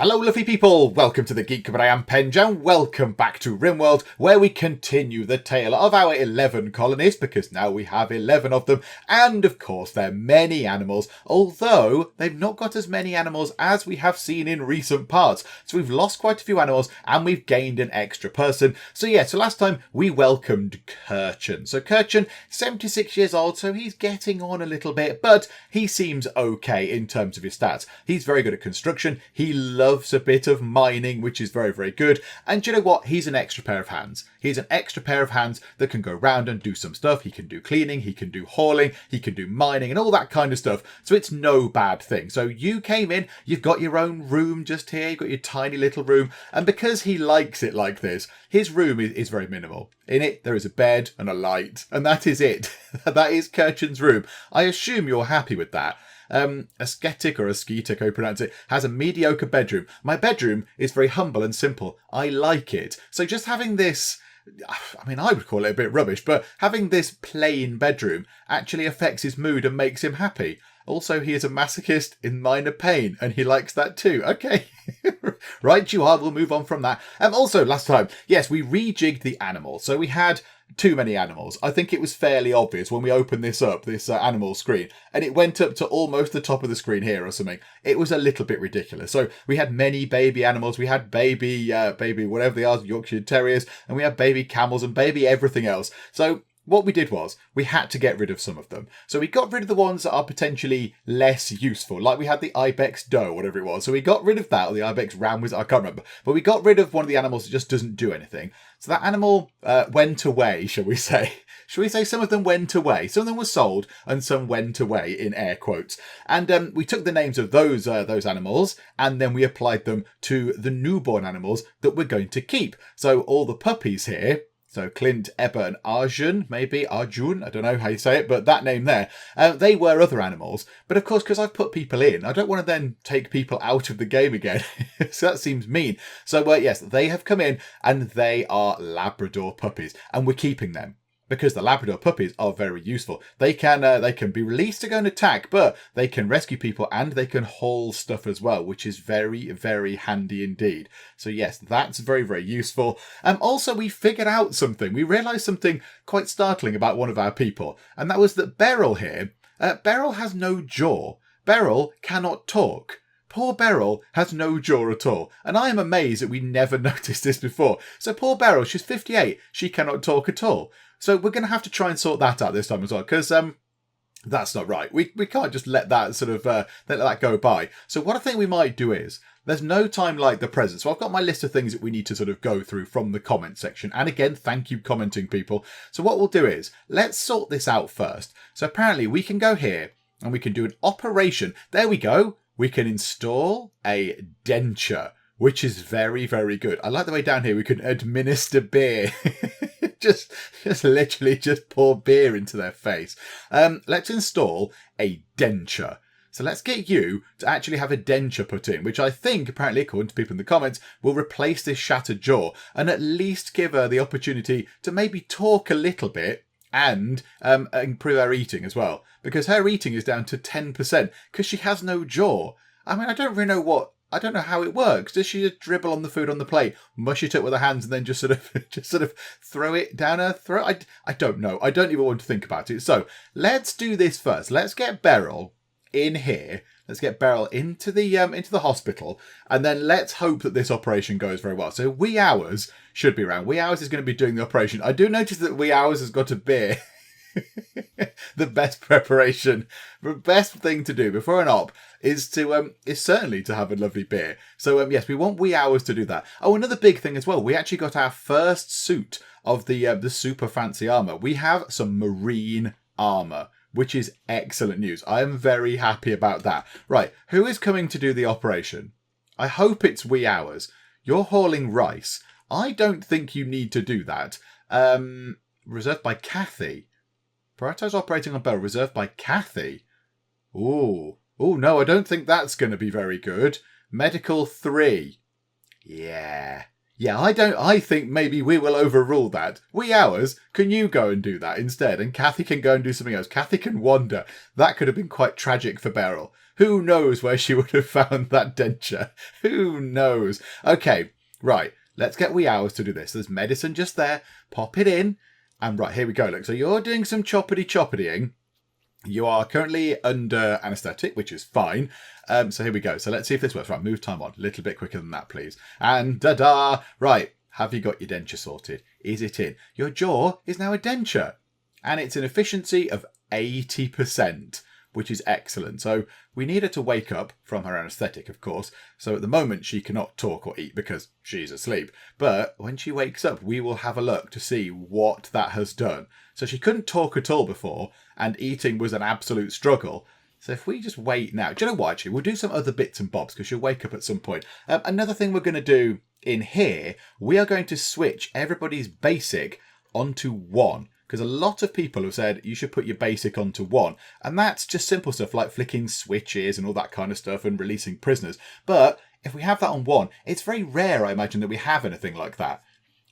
Hello lovely people, welcome to the Geek, but I am Penj, and welcome back to Rimworld, where we continue the tale of our 11 colonists, because now we have 11 of them, and of course they're many animals, although they've not got as many animals as we have seen in recent parts. So we've lost quite a few animals, and we've gained an extra person. So last time we welcomed Kirchen. So Kirchen, 76 years old, so he's getting on a little bit, but he seems okay in terms of his stats. He's very good at construction, he loves a bit of mining, which is very, very good. And do you know what? He's an extra pair of hands. He's an extra pair of hands that can go round and do some stuff. He can do cleaning, he can do hauling, he can do mining and all that kind of stuff. So it's no bad thing. So you came in, you've got your own room just here, you've got your tiny little room. And because he likes it like this, his room is very minimal. In it, there is a bed and a light, and that is it. That is Kirchen's room. I assume you're happy with that. Ascetic or ascetic, how you pronounce it, has a mediocre bedroom. My bedroom is very humble and simple. I like it. So just having this, I mean, I would call it a bit rubbish, but having this plain bedroom actually affects his mood and makes him happy. Also, he is a masochist in minor pain, and he likes that too. Okay. Right, you are. We'll move on from that. Also, last time, yes, we rejigged the animals. So we had too many animals. I think it was fairly obvious when we opened this up, this animal screen, and it went up to almost the top of the screen here or something. It was a little bit ridiculous. So we had many baby animals. We had baby whatever they are, Yorkshire Terriers, and we had baby camels and baby everything else. So what we did was we had to get rid of some of them. So we got rid of the ones that are potentially less useful. Like we had the ibex doe, whatever it was. So we got rid of that, or the ibex ram was, I can't remember. But we got rid of one of the animals that just doesn't do anything. So that animal went away, shall we say. Shall we say some of them went away? Some of them were sold and some went away, in air quotes. And we took the names of those animals and then we applied them to the newborn animals that we're going to keep. So all the puppies here, so Clint, Ebba and Arjun, maybe Arjun, I don't know how you say it, but that name there, they were other animals. But of course, because I've put people in, I don't want to then take people out of the game again. So that seems mean. So yes, they have come in and they are Labrador puppies and we're keeping them. Because the Labrador puppies are very useful. They can be released to go and attack, but they can rescue people and they can haul stuff as well, which is very, very handy indeed. So yes, that's very, very useful. Also, we figured out something. We realised something quite startling about one of our people, and that was that Beryl here, Beryl has no jaw. Beryl cannot talk. Poor Beryl has no jaw at all. And I am amazed that we never noticed this before. So poor Beryl, she's 58. She cannot talk at all. So we're going to have to try and sort that out this time as well. Because that's not right. We can't just let that sort of let that go by. So what I think we might do is, there's no time like the present. So I've got my list of things that we need to sort of go through from the comment section. And again, thank you commenting people. So what we'll do is, let's sort this out first. So apparently we can go here and we can do an operation. There we go. We can install a denture, which is very, very good. I like the way down here we can administer beer. just literally just pour beer into their face. Let's install a denture. So let's get you to actually have a denture put in, which I think, apparently, according to people in the comments, will replace this shattered jaw and at least give her the opportunity to maybe talk a little bit and improve her eating as well. Because her eating is down to 10% because she has no jaw. I mean, I don't know how it works. Does she just dribble on the food on the plate, mush it up with her hands, and then just sort of throw it down her throat? I don't know. I don't even want to think about it. So let's do this first. Let's get Beryl in here. Let's get Beryl into the hospital, and then let's hope that this operation goes very well. So Wee Hours should be around. Wee Hours is going to be doing the operation. I do notice that Wee Hours has got a beer. The best preparation, the best thing to do before an op is certainly to have a lovely beer. So yes, we want Wee Hours to do that. Oh, another big thing as well. We actually got our first suit of the super fancy armor. We have some marine armor, which is excellent news. I am very happy about that. Right, who is coming to do the operation? I hope it's Wee Hours. You're hauling rice. I don't think you need to do that. Reserved by Kathy. Prioritize operating on Beryl. Reserved by Kathy. Ooh. Oh, no, I don't think that's going to be very good. Medical 3. Yeah. Yeah, I think maybe we will overrule that. Wee Hours, can you go and do that instead? And Kathy can go and do something else. Kathy can wander. That could have been quite tragic for Beryl. Who knows where she would have found that denture? Who knows? Okay, right. Let's get wee hours to do this. There's medicine just there. Pop it in. And right, here we go. Look, so you're doing some choppity-choppitying. You are currently under anaesthetic, which is fine. So here we go. So let's see if this works. Right, move time on. A little bit quicker than that, please. And da-da! Right, have you got your denture sorted? Is it in? Your jaw is now a denture. And it's an efficiency of 80%, which is excellent. So we need her to wake up from her anaesthetic, of course. So at the moment, she cannot talk or eat because she's asleep. But when she wakes up, we will have a look to see what that has done. So she couldn't talk at all before, and eating was an absolute struggle. So if we just wait now, do you know what, actually? We'll do some other bits and bobs because she'll wake up at some point. Another thing we're going to do in here, we are going to switch everybody's basic onto 1. Because a lot of people have said you should put your basic onto 1. And that's just simple stuff like flicking switches and all that kind of stuff and releasing prisoners. But if we have that on 1, it's very rare, I imagine, that we have anything like that.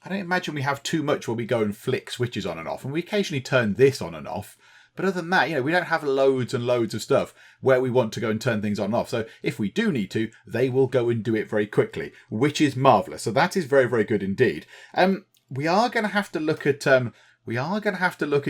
I don't imagine we have too much where we go and flick switches on and off. And we occasionally turn this on and off. But other than that, we don't have loads and loads of stuff where we want to go and turn things on and off. So if we do need to, they will go and do it very quickly, which is marvellous. So that is very, very good indeed. We are going to have to look at...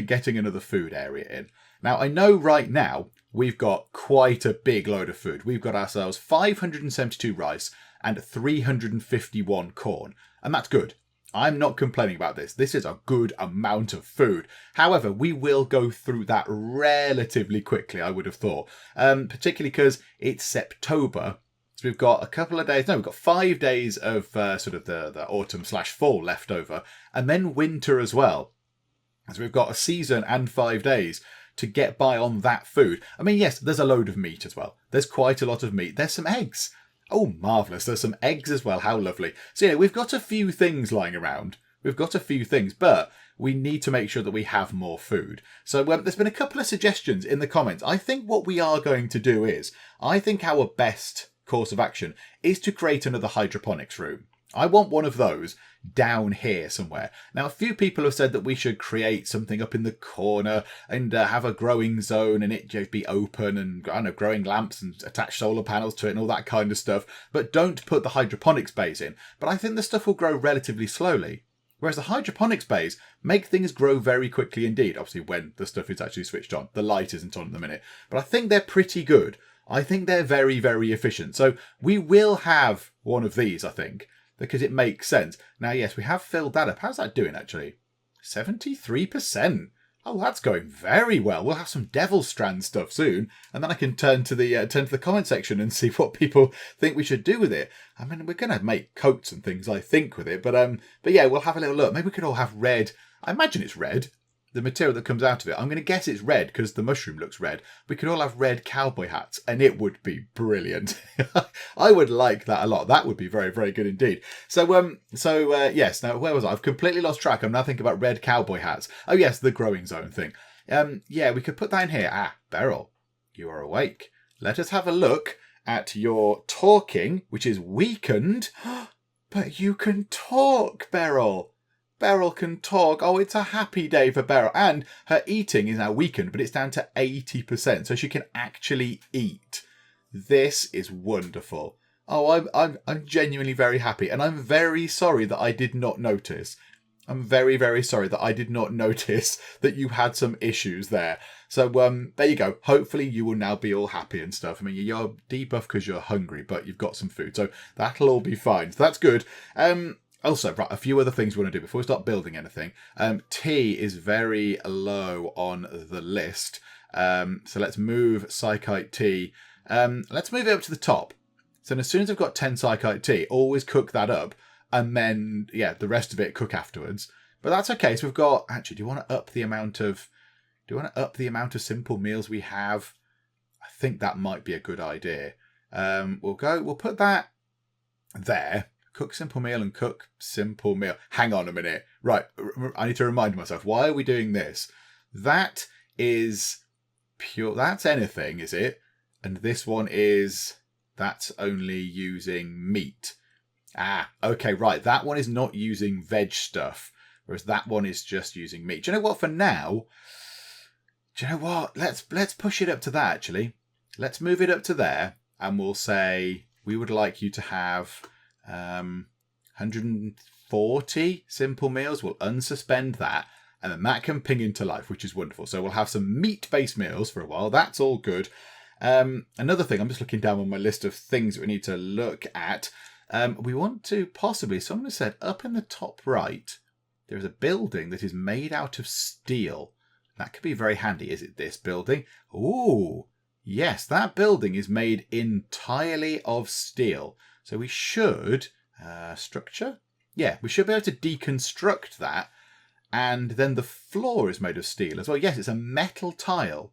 getting another food area in. Now, I know right now we've got quite a big load of food. We've got ourselves 572 rice and 351 corn. And that's good. I'm not complaining about this. This is a good amount of food. However, we will go through that relatively quickly, I would have thought. Particularly because it's September. So we've got a couple of days. No, we've got 5 days of sort of the autumn/fall left over. And then winter as well. So we've got a season and 5 days to get by on that food. I mean, yes, there's a load of meat as well. There's quite a lot of meat. There's some eggs. Oh, marvellous. There's some eggs as well. How lovely. So, we've got a few things lying around. We've got a few things, but we need to make sure that we have more food. So there's been a couple of suggestions in the comments. I think what we are going to do is, I think our best course of action is to create another hydroponics room. I want one of those down here somewhere. Now, a few people have said that we should create something up in the corner and have a growing zone and it just be open and, I don't know, growing lamps and attach solar panels to it and all that kind of stuff. But don't put the hydroponics bays in. But I think the stuff will grow relatively slowly. Whereas the hydroponics bays make things grow very quickly indeed. Obviously, when the stuff is actually switched on. The light isn't on at the minute. But I think they're pretty good. I think they're very, very efficient. So we will have one of these, I think, because it makes sense. Now, yes, we have filled that up. How's that doing, actually? 73%. Oh, that's going very well. We'll have some Devil Strand stuff soon, and then I can turn to the comment section and see what people think we should do with it. I mean, we're going to make coats and things, I think, with it, but yeah, we'll have a little look. Maybe we could all have red. I imagine it's red. The material that comes out of it. I'm going to guess it's red because the mushroom looks red. We could all have red cowboy hats and it would be brilliant. I would like that a lot. That would be very, very good indeed. So yes. Now, where was I? I've completely lost track. I'm now thinking about red cowboy hats. Oh, yes, the growing zone thing. Yeah, we could put that in here. Ah, Beryl, you are awake. Let us have a look at your talking, which is weakened. But you can talk, Beryl. Beryl can talk. Oh, it's a happy day for Beryl. And her eating is now weakened, but it's down to 80%. So she can actually eat. This is wonderful. Oh, I'm genuinely very happy. And I'm very sorry that I did not notice. I'm very, very sorry that I did not notice that you had some issues there. So there you go. Hopefully you will now be all happy and stuff. I mean, you're debuffed because you're hungry, but you've got some food. So that'll all be fine. So that's good. Also, right, a few other things we want to do before we start building anything. Tea is very low on the list. So let's move psychite tea. Let's move it up to the top. So as soon as I've got 10 psychite tea, always cook that up. And then, yeah, the rest of it cook afterwards. But that's okay. So we've got... Actually, do you want to up the amount of simple meals we have? I think that might be a good idea. We'll put that there. Cook simple meal and cook simple meal. Hang on a minute. Right, I need to remind myself. Why are we doing this? That is pure... That's anything, is it? And this one is... That's only using meat. Ah, okay, right. That one is not using veg stuff. Whereas that one is just using meat. Do you know what? For now... Do you know what? Let's push it up to that, actually. let's move it up to there, and we'll say we would like you to have 140 simple meals. We'll unsuspend that, and then that can ping into life, which is wonderful. So we'll have some meat-based meals for a while. That's all good. Another thing, I'm just looking down on my list of things that we need to look at. We want to possibly, someone said up in the top right, there is a building that is made out of steel. That could be very handy. Is it this building? Ooh, yes, that building is made entirely of steel. So we should, structure? Yeah, we should be able to deconstruct that. And then the floor is made of steel as well. Yes, it's a metal tile.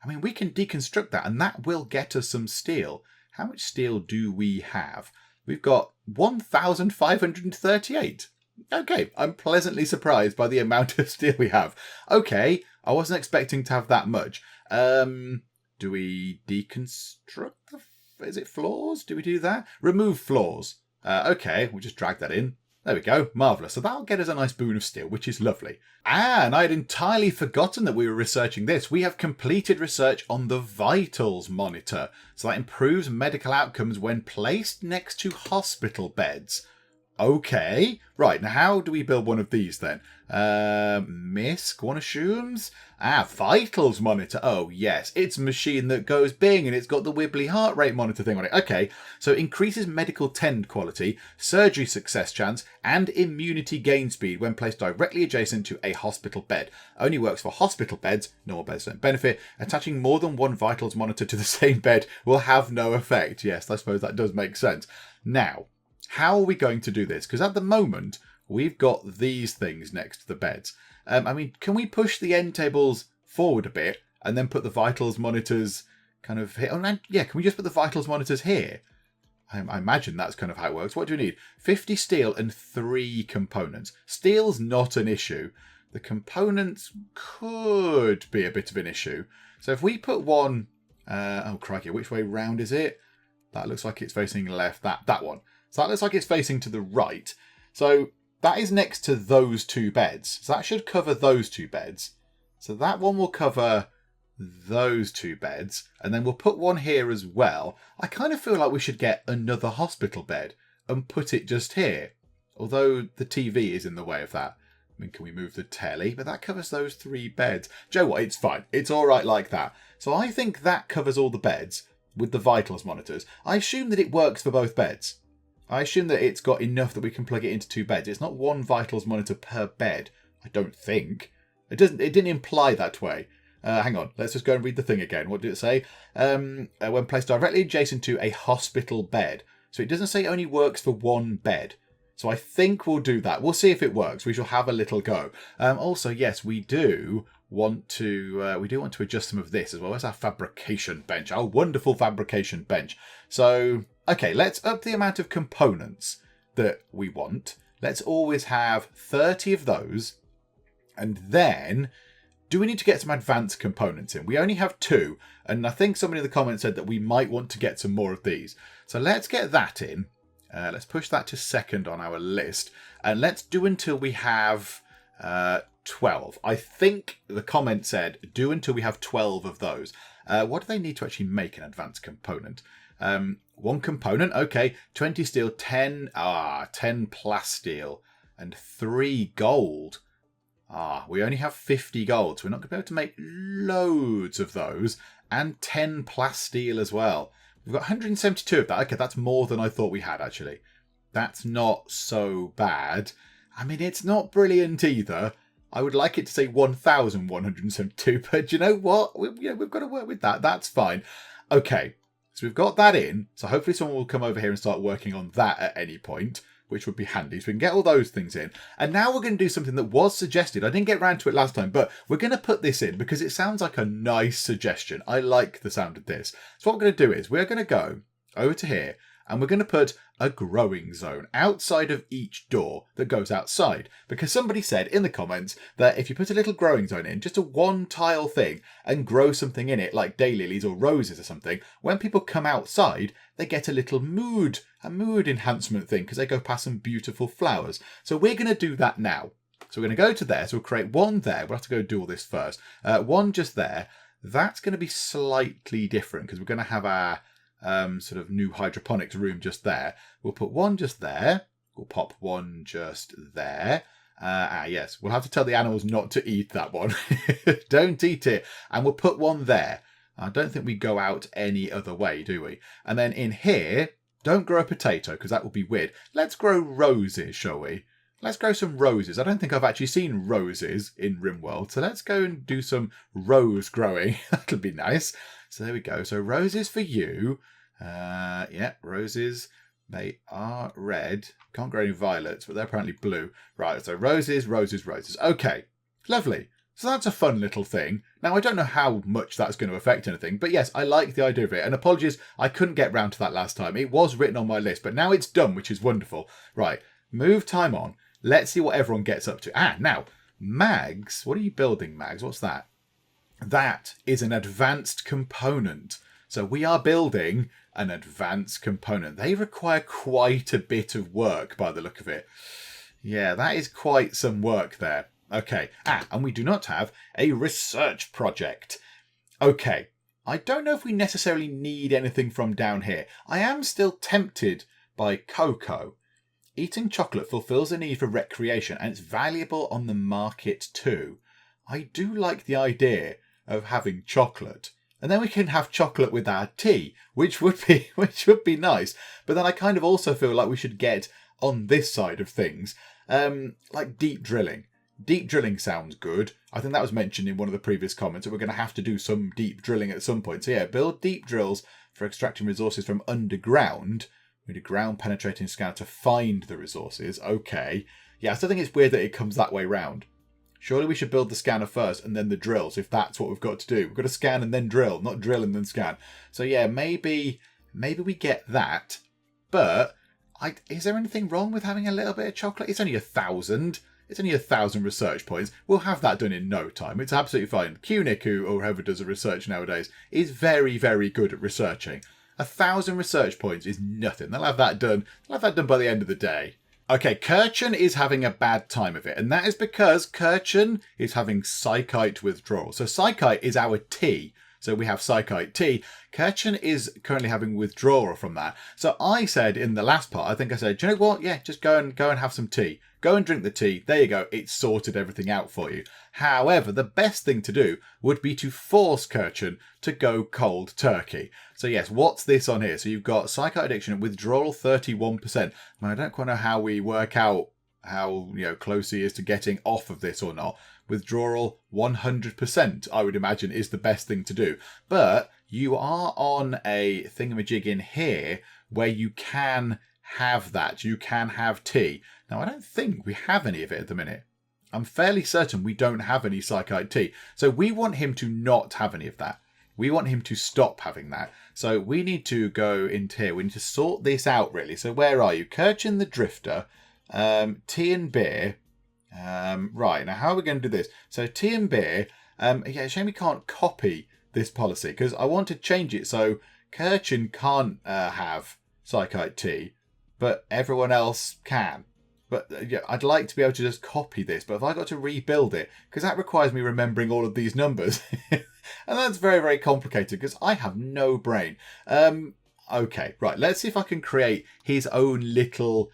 I mean, we can deconstruct that, and that will get us some steel. How much steel do we have? We've got 1,538. Okay, I'm pleasantly surprised by the amount of steel we have. Okay, I wasn't expecting to have that much. Do we deconstruct the... Is it floors? Do we do that? Remove floors. Okay, we'll just drag that in. There we go. Marvellous. So that'll get us a nice boon of steel, which is lovely. And I had entirely forgotten that we were researching this. We have completed research on the vitals monitor. So that improves medical outcomes when placed next to hospital beds. Okay. Right, now how do we build one of these then? MISC, one assumes? Vitals monitor. Oh, yes. It's a machine that goes bing and it's got the wibbly heart rate monitor thing on it. Okay, so increases medical tend quality, surgery success chance, and immunity gain speed when placed directly adjacent to a hospital bed. Only works for hospital beds. Normal beds don't benefit. Attaching more than one vitals monitor to the same bed will have no effect. Yes, I suppose that does make sense. Now, how are we going to do this? Because at the moment, we've got these things next to the beds. I mean, can we push the end tables forward a bit and then put the vitals monitors kind of here? Oh, yeah, can we just put the vitals monitors here? I imagine that's kind of how it works. What do we need? 50 steel and 3 components. Steel's not an issue. The components could be a bit of an issue. So if we put one... oh, crikey, which way round is it? That looks like it's facing left. That one. So that looks like it's facing to the right. So that is next to those 2 beds. So that should cover those 2 beds. So that one will cover those 2 beds. And then we'll put one here as well. I kind of feel like we should get another hospital bed and put it just here. Although the TV is in the way of that. I mean, can we move the telly? But that covers those 3 beds. Joe, what? It's fine. It's all right like that. So I think that covers all the beds with the vitals monitors. I assume that it works for both beds. I assume that it's got enough that we can plug it into 2 beds. It's not 1 vitals monitor per bed. I don't think. It didn't imply that way. Hang on. Let's just go and read the thing again. What did it say? When placed directly adjacent to a hospital bed. So it doesn't say it only works for 1 bed. So I think we'll do that. We'll see if it works. We shall have a little go. Also, yes, we do want to adjust some of this as well. Where's our fabrication bench? Our wonderful fabrication bench. So, okay, let's up the amount of components that we want. Let's always have 30 of those. And then, do we need to get some advanced components in? We only have 2. And I think somebody in the comments said that we might want to get some more of these. So let's get that in. Let's push that to second on our list. And let's do until we have 12. I think the comment said do until we have 12 of those. What do they need to actually make an advanced component? 1 component, okay. 20 steel, 10 plasteel, and 3 gold. We only have 50 gold, so we're not going to be able to make loads of those. And 10 plasteel as well. We've got 172 of that. Okay, that's more than I thought we had, actually. That's not so bad. I mean, it's not brilliant either. I would like it to say 1,172, but you know what? We've got to work with that. That's fine. Okay, so we've got that in. So hopefully someone will come over here and start working on that at any point, which would be handy. So we can get all those things in. And now we're going to do something that was suggested. I didn't get around to it last time, but we're going to put this in because it sounds like a nice suggestion. I like the sound of this. So what we're going to do is we're going to go over to here and we're going to put a growing zone outside of each door that goes outside. Because somebody said in the comments that if you put a little growing zone in, just a 1 tile thing, and grow something in it like daylilies or roses or something, when people come outside, they get a little mood enhancement thing because they go past some beautiful flowers. So we're going to do that now. So we're going to go to there. So we'll create 1 there. We'll have to go do all this first. 1 just there. That's going to be slightly different because we're going to have our sort of new hydroponics room just there. We'll put one just there. We'll pop one just there. Yes, we'll have to tell the animals not to eat that one. Don't eat it. And we'll put one there. I don't think we go out any other way, do we? And then in here, don't grow a potato because that would be weird. Let's grow roses, shall we? Let's grow some roses. I don't think I've actually seen roses in Rimworld. So let's go and do some rose growing. That'll be nice. So there we go. So roses for you. Yeah, roses. They are red. Can't grow any violets, but they're apparently blue. Right, so roses, roses, roses. Okay, lovely. So that's a fun little thing. Now, I don't know how much that's going to affect anything, but yes, I like the idea of it. And apologies, I couldn't get round to that last time. It was written on my list, but now it's done, which is wonderful. Right, move time on. Let's see what everyone gets up to. Now, Mags. What are you building, Mags? What's that? That is an advanced component. So we are building an advanced component. They require quite a bit of work by the look of it. Yeah, that is quite some work there. Okay. And we do not have a research project. Okay. I don't know if we necessarily need anything from down here. I am still tempted by cocoa. Eating chocolate fulfills the need for recreation and it's valuable on the market too. I do like the idea of having chocolate. And then we can have chocolate with our tea, which would be nice. But then I kind of also feel like we should get on this side of things, like deep drilling. Deep drilling sounds good. I think that was mentioned in one of the previous comments that we're going to have to do some deep drilling at some point. So yeah, build deep drills for extracting resources from underground. We need a ground penetrating scanner to find the resources. Okay. Yeah, I still think it's weird that it comes that way round. Surely we should build the scanner first and then the drills, if that's what we've got to do. We've got to scan and then drill, not drill and then scan. So yeah, maybe we get that. But is there anything wrong with having a little bit of chocolate? It's only 1,000. It's only 1,000 research points. We'll have that done in no time. It's absolutely fine. QNIC, or whoever does a research nowadays, is very, very good at researching. 1,000 research points is nothing. They'll have that done. They'll have that done by the end of the day. Okay, Kirchen is having a bad time of it, and that is because Kirchen is having psychite withdrawal. So psychite is our tea. So we have psychite tea. Kirchen is currently having withdrawal from that. So I said in the last part, I think I said, do you know what? Yeah, just go and have some tea. Go and drink the tea. There you go. It's sorted everything out for you. However, the best thing to do would be to force Kirchen to go cold turkey. So yes, what's this on here? So you've got psychite addiction, withdrawal 31%. I don't quite know how we work out how close he is to getting off of this or not. Withdrawal 100%, I would imagine, is the best thing to do. But you are on a thingamajig in here where you can have that. You can have tea. Now, I don't think we have any of it at the minute. I'm fairly certain we don't have any psychite tea. So we want him to not have any of that. We want him to stop having that. So we need to go into here. We need to sort this out, really. So where are you? Kirchen the Drifter, tea and beer. Right, now how are we going to do this? So tea and beer. Yeah, shame we can't copy this policy because I want to change it so Kirchen can't have psychite tea, but everyone else can. But yeah, I'd like to be able to just copy this, but if I got to rebuild it, because that requires me remembering all of these numbers. And that's very, very complicated because I have no brain. Okay, right, let's see if I can create his own little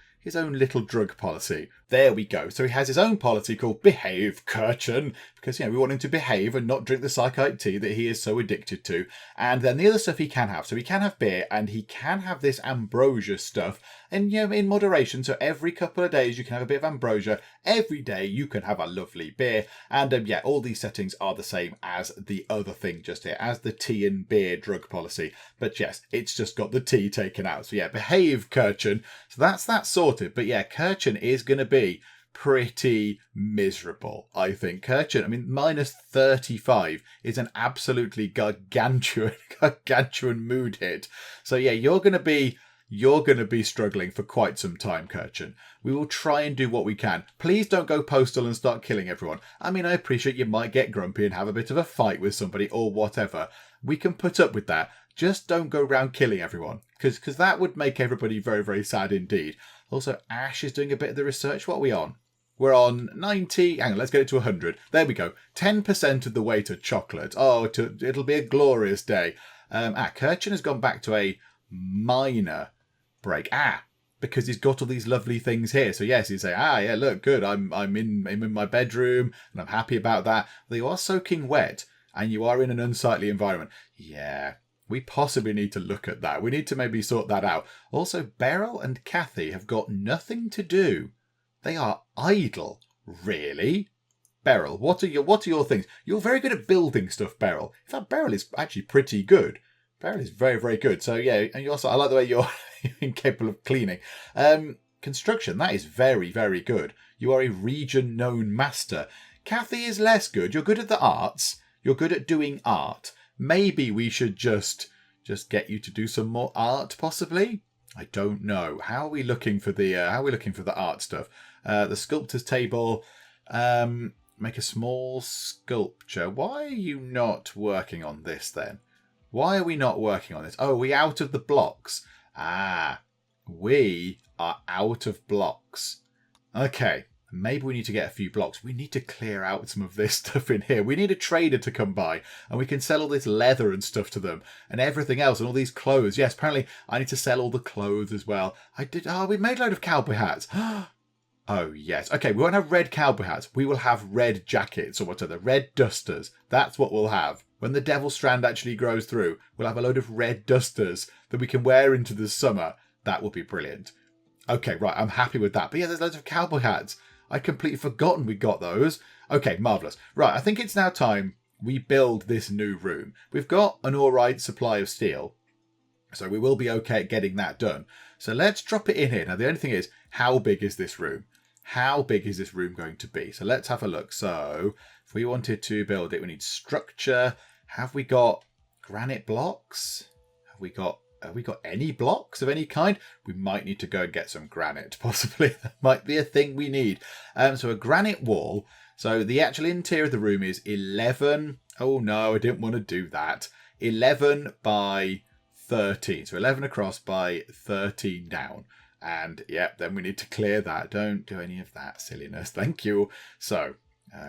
drug policy. There we go. So he has his own policy called Behave Kirchen, because we want him to behave and not drink the psychite tea that he is so addicted to. And then the other stuff he can have. So he can have beer and he can have this ambrosia stuff. And in moderation. So every couple of days you can have a bit of ambrosia. Every day you can have a lovely beer. And yeah, all these settings are the same as the other thing just here, as the tea and beer drug policy. But yes, it's just got the tea taken out. So yeah, Behave Kirchen. So that's that sorted. But yeah, Kirchen is going to be pretty miserable, I think. Kirchen, minus 35 is an absolutely gargantuan mood hit. So yeah, you're going to be struggling for quite some time, Kirchen. We will try and do what we can. Please don't go postal and start killing everyone. I appreciate you might get grumpy and have a bit of a fight with somebody or whatever. We can put up with that. Just don't go around killing everyone, because that would make everybody very, very sad indeed. Also, Ash is doing a bit of the research. What are we on? We're on 90. Hang on, let's get it to 100. There we go. 10% of the way to chocolate. Oh, it'll be a glorious day. Kirchen has gone back to a minor break. Because he's got all these lovely things here. So yes, he'd say, yeah, look, good. I'm in my bedroom and I'm happy about that. But you are soaking wet and you are in an unsightly environment. Yeah, we possibly need to look at that. We need to maybe sort that out. Also, Beryl and Kathy have got nothing to do. They are idle. Really? Beryl, what are your things? You're very good at building stuff, Beryl. In fact, Beryl is actually pretty good. Beryl is very, very good. So yeah, and you also, I like the way you're incapable of cleaning. Construction, that is very, very good. You are a region-known master. Kathy is less good. You're good at the arts. You're good at doing art. Maybe we should just get you to do some more art, possibly. I don't know. How are we looking for the art stuff? The sculptor's table. Make a small sculpture. Why are you not working on this then? Why are we not working on this? Oh, are we out of the blocks? We are out of blocks. Okay, maybe we need to get a few blocks. We need to clear out some of this stuff in here. We need a trader to come by and we can sell all this leather and stuff to them and everything else and all these clothes. Yes, apparently I need to sell all the clothes as well. We made a load of cowboy hats. Oh, yes. Okay, we won't have red cowboy hats. We will have red jackets or whatever. Red dusters. That's what we'll have. When the Devil Strand actually grows through, we'll have a load of red dusters that we can wear into the summer. That will be brilliant. Okay, right, I'm happy with that. But yeah, there's loads of cowboy hats. I'd completely forgotten we got those. Okay, marvellous. Right, I think it's now time we build this new room. We've got an alright supply of steel, so we will be okay at getting that done. So let's drop it in here. Now, the only thing is, how big is this room? How big is this room going to be? So let's have a look. So if we wanted to build it, we need structure. Have we got granite blocks? Have we got any blocks of any kind? We might need to go and get some granite, possibly. That might be a thing we need. So a granite wall. So the actual interior of the room is 11. Oh no, I didn't want to do that. 11 by 13. So 11 across by 13 down. And yep, then we need to clear that. Don't do any of that silliness. Thank you. So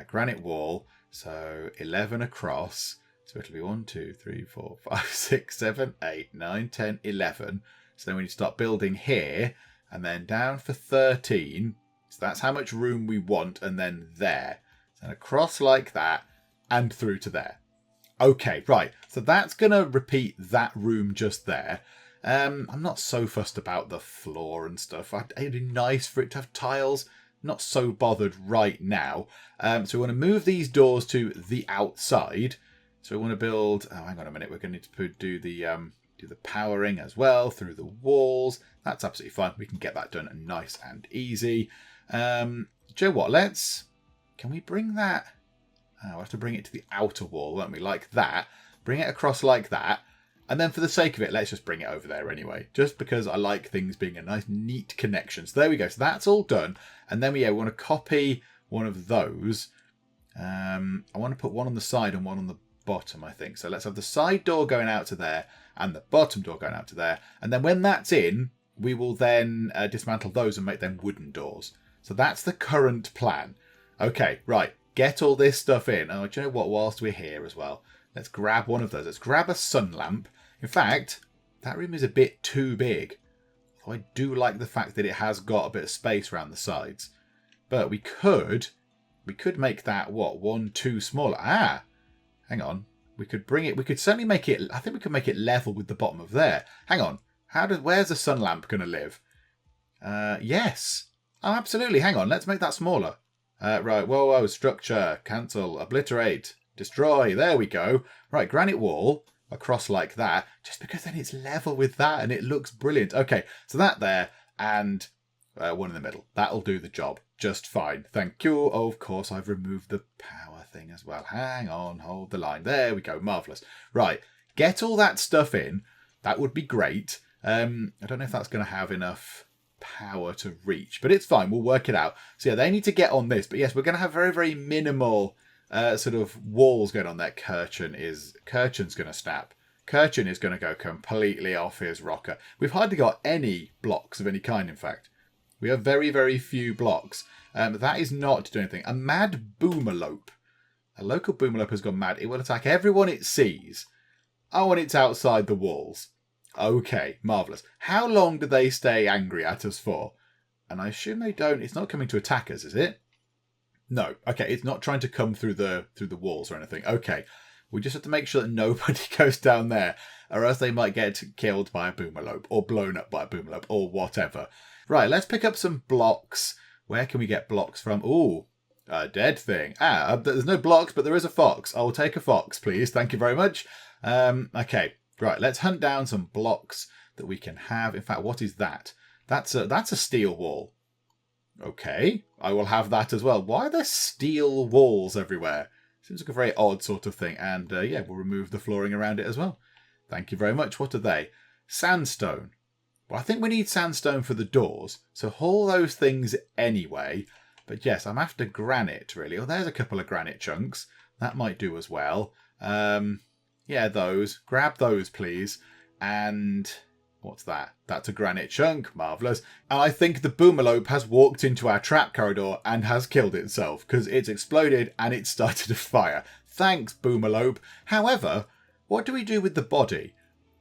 granite wall. So 11 across. So it'll be 1, 2, 3, 4, 5, 6, 7, 8, 9, 10, 11. So then we need to start building here and then down for 13. So that's how much room we want. And then there. And across like that and through to there. Okay, right. So that's going to repeat that room just there. I'm not so fussed about the floor and stuff. It'd be nice for it to have tiles. Not so bothered right now. So we want to move these doors to the outside. So we want to build. Oh, hang on a minute. We're going to need to do the powering as well through the walls. That's absolutely fine. We can get that done nice and easy. Do you know what? Can we bring that? We'll have to bring it to the outer wall, won't we? Like that. Bring it across like that. And then for the sake of it, let's just bring it over there anyway. Just because I like things being a nice, neat connection. So there we go. So that's all done. And then we want to copy one of those. I want to put one on the side and one on the bottom, I think. So let's have the side door going out to there and the bottom door going out to there. And then when that's in, we will then dismantle those and make them wooden doors. So that's the current plan. Okay, right. Get all this stuff in. Oh, do you know what? Whilst we're here as well, let's grab one of those. Let's grab a sun lamp. In fact, that room is a bit too big. I do like the fact that it has got a bit of space around the sides. But we could make that, 1 too smaller. Hang on. We could bring it, we could certainly make it, I think we could make it level with the bottom of there. Hang on. Where's the sun lamp going to live? Yes. Oh, absolutely. Hang on. Let's make that smaller. Right. Whoa. Structure. Cancel. Obliterate. Destroy. There we go. Right. Granite wall. Across like that. Just because then it's level with that and it looks brilliant. Okay. So that there. And one in the middle. That'll do the job. Just fine. Thank you. Oh, of course, I've removed the power thing as well. Hang on. Hold the line. There we go. Marvellous. Right. Get all that stuff in. That would be great. I don't know if that's going to have enough power to reach, but it's fine. We'll work it out. So yeah, they need to get on this. But yes, we're going to have very, very minimal sort of walls going on there. Kirchen's going to snap. Kirchen is going to go completely off his rocker. We've hardly got any blocks of any kind, in fact. We have very, very few blocks. That is not doing anything. A mad boomerlope. A local boomerlope has gone mad. It will attack everyone it sees. Oh, and it's outside the walls. Okay, marvellous. How long do they stay angry at us for? And I assume they don't. It's not coming to attack us, is it? No. Okay, it's not trying to come through the walls or anything. Okay. We just have to make sure that nobody goes down there, or else they might get killed by a boomerlope, or blown up by a boomerlope, or whatever. Right, let's pick up some blocks. Where can we get blocks from? Ooh, a dead thing. There's no blocks, but there is a fox. I will take a fox, please. Thank you very much. Okay, right, let's hunt down some blocks that we can have. In fact, what is that? That's a steel wall. Okay, I will have that as well. Why are there steel walls everywhere? Seems like a very odd sort of thing. And yeah, we'll remove the flooring around it as well. Thank you very much. What are they? Sandstone. Well, I think we need sandstone for the doors. So haul those things anyway. But yes, I'm after granite, really. Oh, there's a couple of granite chunks. That might do as well. Yeah, those. Grab those, please. And what's that? That's a granite chunk. Marvellous. And I think the boomerlope has walked into our trap corridor and has killed itself because it's exploded and it started a fire. Thanks, boomerlope. However, what do we do with the body?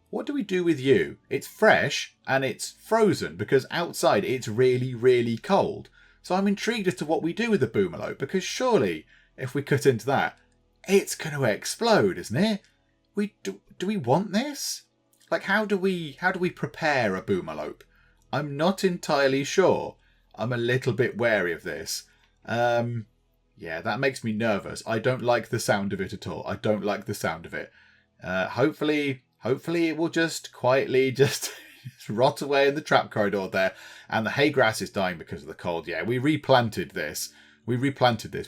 What do we do with you? It's fresh and it's frozen because outside it's really, really cold. So I'm intrigued as to what we do with the boomerlope because surely if we cut into that, it's going to explode, isn't it? Do we want this? Like, how do we prepare a boomerlope? I'm not entirely sure. I'm a little bit wary of this. Yeah, that makes me nervous. I don't like the sound of it at all. I don't like the sound of it. Hopefully it will just quietly just rot away in the trap corridor there. And the hay grass is dying because of the cold. Yeah, we replanted this. We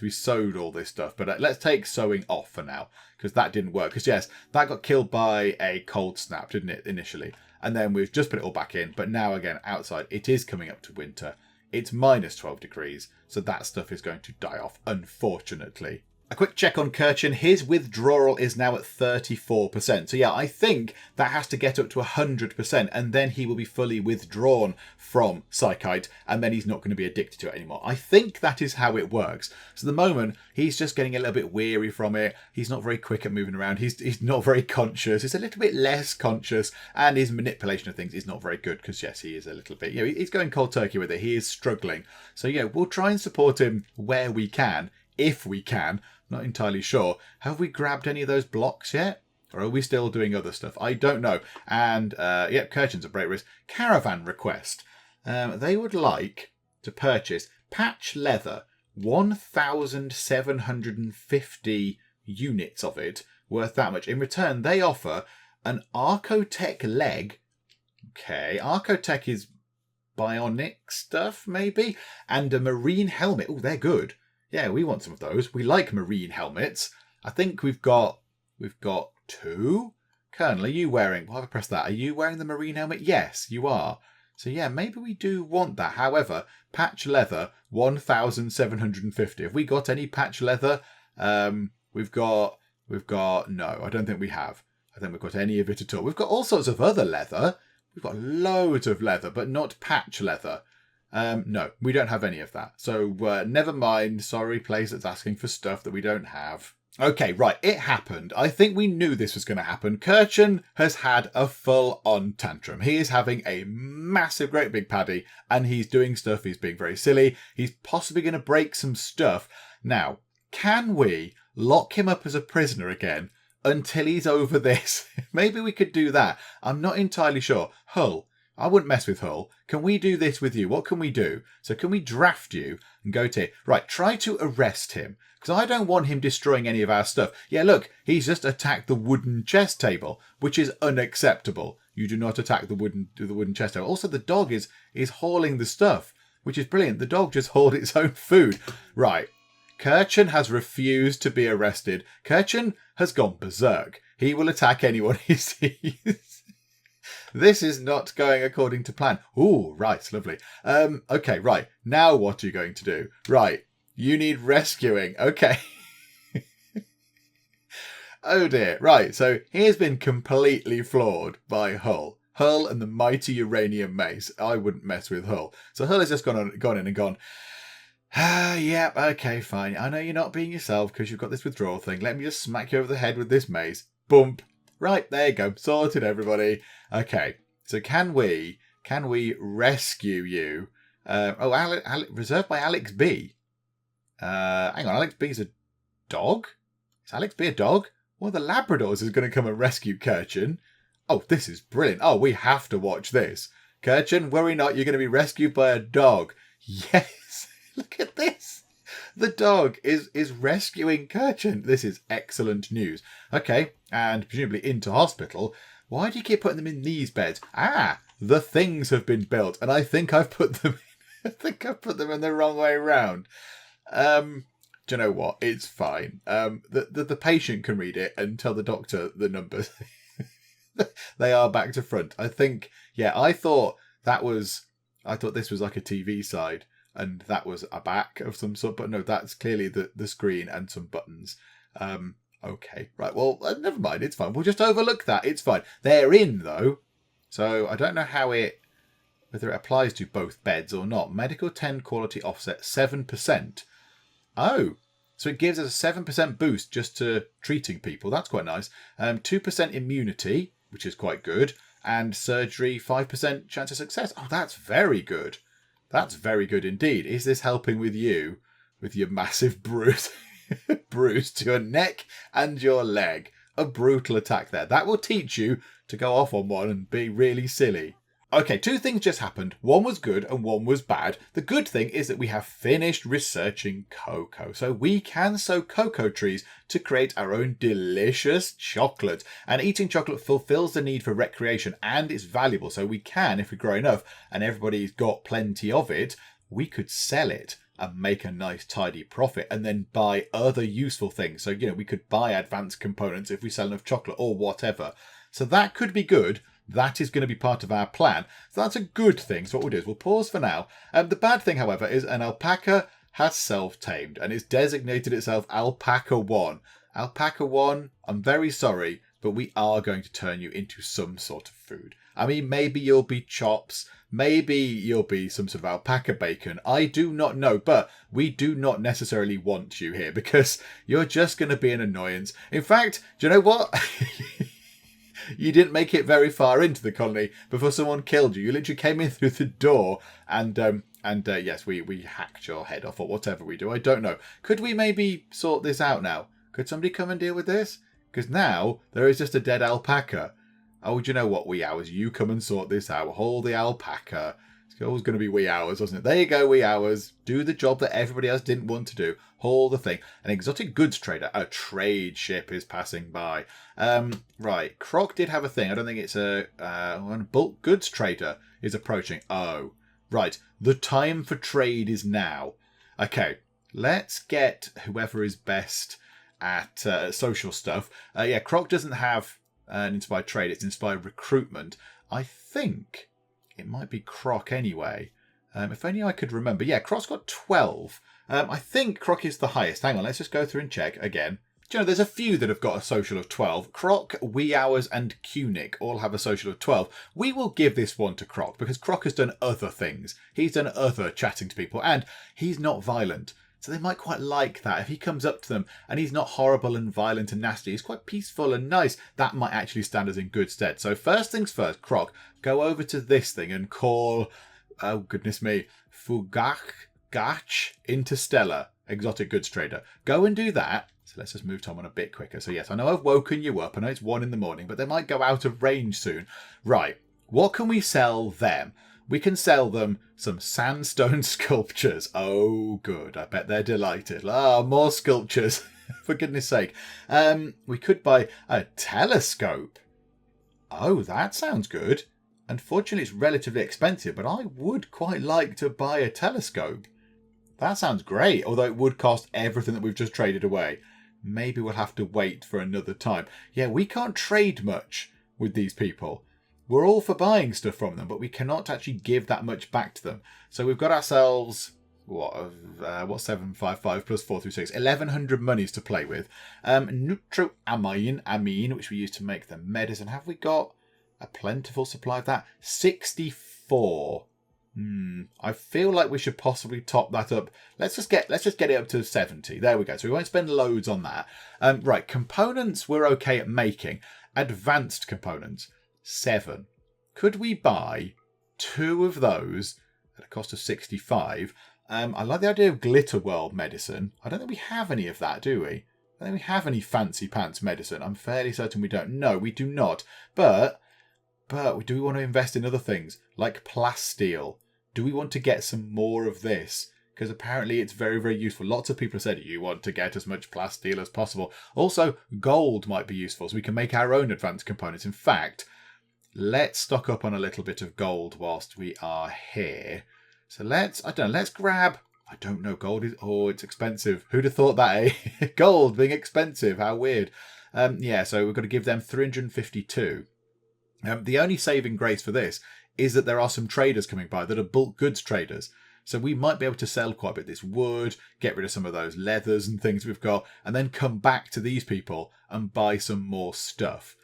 sowed all this stuff. But let's take sowing off for now. Because that didn't work. Because yes, that got killed by a cold snap, didn't it, initially? And then we've just put it all back in. But now, again, outside, it is coming up to winter. It's minus 12 degrees. So that stuff is going to die off, unfortunately. A quick check on Kirchen. His withdrawal is now at 34%. So yeah, I think that has to get up to 100%. And then he will be fully withdrawn from psychite. And then he's not going to be addicted to it anymore. I think that is how it works. So at the moment, he's just getting a little bit weary from it. He's not very quick at moving around. He's not very conscious. He's a little bit less conscious. And his manipulation of things is not very good. Because yes, he is a little bit, he's going cold turkey with it. He is struggling. So yeah, we'll try and support him where we can. If we can. Not entirely sure. Have we grabbed any of those blocks yet? Or are we still doing other stuff? I don't know. And, yep, Kirchen's a break risk. Caravan request. They would like to purchase patch leather, 1,750 units of it, worth that much. In return, they offer an Archotech leg. Okay, Archotech is bionic stuff, maybe? And a marine helmet. Oh, they're good. Yeah, we want some of those. We like marine helmets. I think we've got two. Colonel, are you wearing... Why have I pressed that? Are you wearing the marine helmet? Yes, you are. So yeah, maybe we do want that. However, patch leather, 1,750. Have we got any patch leather? We've got... No, I don't think we have. I don't think we've got any of it at all. We've got all sorts of other leather. We've got loads of leather, but not patch leather. No, we don't have any of that. So never mind. Sorry, place that's asking for stuff that we don't have. Okay, right. It happened. I think we knew this was going to happen. Kirchen has had a full-on tantrum. He is having a massive, great big paddy, and he's doing stuff. He's being very silly. He's possibly going to break some stuff. Now, can we lock him up as a prisoner again until he's over this? Maybe we could do that. I'm not entirely sure. Hull. I wouldn't mess with Hull. Can we do this with you? What can we do? So can we draft you and go to... Right, try to arrest him. Because I don't want him destroying any of our stuff. Yeah, look, he's just attacked the wooden chess table, which is unacceptable. You do not attack the wooden chess table. Also, the dog is hauling the stuff, which is brilliant. The dog just hauled its own food. Right. Kirchen has refused to be arrested. Kirchen has gone berserk. He will attack anyone he sees. This is not going according to plan. Ooh, right, lovely. Okay, right. Now what are you going to do? Right, you need rescuing. Okay. Oh dear. Right, so he has been completely floored by Hull. Hull and the mighty uranium mace. I wouldn't mess with Hull. So Hull has just gone in and gone, yeah, okay, fine. I know you're not being yourself because you've got this withdrawal thing. Let me just smack you over the head with this mace. Bump. Right, there you go. Sorted, everybody. Okay, so can we rescue you? Reserved by Alex B. Hang on, Alex B's a dog? Is Alex B a dog? One of the Labradors is going to come and rescue Kirchen. Oh, this is brilliant. Oh, we have to watch this. Kirchen, worry not, you're going to be rescued by a dog. Yes, look at this. The dog is rescuing Kirchen. This is excellent news. Okay, and presumably into hospital. Why do you keep putting them in these beds? Ah, the things have been built, and I think I've put them in the wrong way around. Do you know what? It's fine. The patient can read it and tell the doctor the numbers. They are back to front. I think, yeah, I thought this was like a TV side and that was a back of some sort, but no, that's clearly the screen and some buttons. Okay, right, well, never mind, it's fine. We'll just overlook that, it's fine. They're in, though, so I don't know whether it applies to both beds or not. Medical 10 quality offset 7%. Oh, so it gives us a 7% boost just to treating people. That's quite nice. 2% immunity, which is quite good. And surgery, 5% chance of success. Oh, that's very good. That's very good indeed. Is this helping with you? With your massive bruise to your neck and your leg. A brutal attack there. That will teach you to go off on one and be really silly. Okay, two things just happened. One was good and one was bad. The good thing is that we have finished researching cocoa. So we can sow cocoa trees to create our own delicious chocolate. And eating chocolate fulfills the need for recreation and it's valuable. So we can, if we grow enough and everybody's got plenty of it, we could sell it and make a nice tidy profit and then buy other useful things. So, we could buy advanced components if we sell enough chocolate or whatever. So that could be good. That is going to be part of our plan. So that's a good thing. So what we'll do is we'll pause for now. The bad thing, however, is an alpaca has self-tamed and it's designated itself Alpaca 1. Alpaca 1, I'm very sorry, but we are going to turn you into some sort of food. I mean, maybe you'll be chops. Maybe you'll be some sort of alpaca bacon. I do not know, but we do not necessarily want you here because you're just going to be an annoyance. In fact, do you know what? You didn't make it very far into the colony before someone killed you. You literally came in through the door and yes, we hacked your head off or whatever we do. I don't know. Could we maybe sort this out now? Could somebody come and deal with this? Because now there is just a dead alpaca. Oh, do you know what, wee hours? You come and sort this out. Hold the alpaca. It's always going to be wee hours, wasn't it? There you go, wee hours. Do the job that everybody else didn't want to do. Hold the thing. An exotic goods trader. A trade ship is passing by. Right. Croc did have a thing. I don't think it's a bulk goods trader is approaching. Oh, right. The time for trade is now. Okay. Let's get whoever is best at social stuff. Yeah, Croc doesn't have an inspired trade. It's inspired recruitment. I think it might be Croc anyway. If only I could remember. Yeah, Croc's got 12. I think Croc is the highest. Hang on, let's just go through and check again. Do you know, there's a few that have got a social of 12. Croc, Wee Hours and Cunic all have a social of 12. We will give this one to Croc because Croc has done other things. He's done other chatting to people and he's not violent. So they might quite like that. If he comes up to them and he's not horrible and violent and nasty, he's quite peaceful and nice, that might actually stand us in good stead. So first things first, Croc, go over to this thing and call, oh goodness me, Fugach Interstellar, exotic goods trader. Go and do that. So let's just move Tom on a bit quicker. So yes, I know I've woken you up. I know it's 1 a.m, but they might go out of range soon. Right, what can we sell them? We can sell them some sandstone sculptures. Oh, good. I bet they're delighted. Ah, more sculptures. For goodness sake. We could buy a telescope. Oh, that sounds good. Unfortunately, it's relatively expensive, but I would quite like to buy a telescope. That sounds great, although it would cost everything that we've just traded away. Maybe we'll have to wait for another time. Yeah, we can't trade much with these people. We're all for buying stuff from them, but we cannot actually give that much back to them. So we've got ourselves, what's 755 plus 4 through 6? 1,100 monies to play with. Nutroamine, which we use to make the medicine. Have we got A plentiful supply of that. 64. I feel like we should possibly top that up. Let's just get it up to 70. There we go. So we won't spend loads on that. Right, components we're okay at making. Advanced components, 7. Could we buy 2 of those at a cost of 65? I like the idea of glitter world medicine. I don't think we have any of that, do we? I don't think we have any fancy pants medicine. I'm fairly certain we don't. No, we do not. But do we want to invest in other things like plasteel? Do we want to get some more of this? Because apparently it's very, very useful. Lots of people have said you want to get as much plasteel as possible. Also, gold might be useful, so we can make our own advanced components. In fact, let's stock up on a little bit of gold whilst we are here. So let's grab, I don't know, gold is, it's expensive. Who'd have thought that, eh? Gold being expensive, how weird. Yeah, so we've got to give them 352. The only saving grace for this is that there are some traders coming by that are bulk goods traders. So we might be able to sell quite a bit of this wood, get rid of some of those leathers and things we've got, and then come back to these people and buy some more stuff.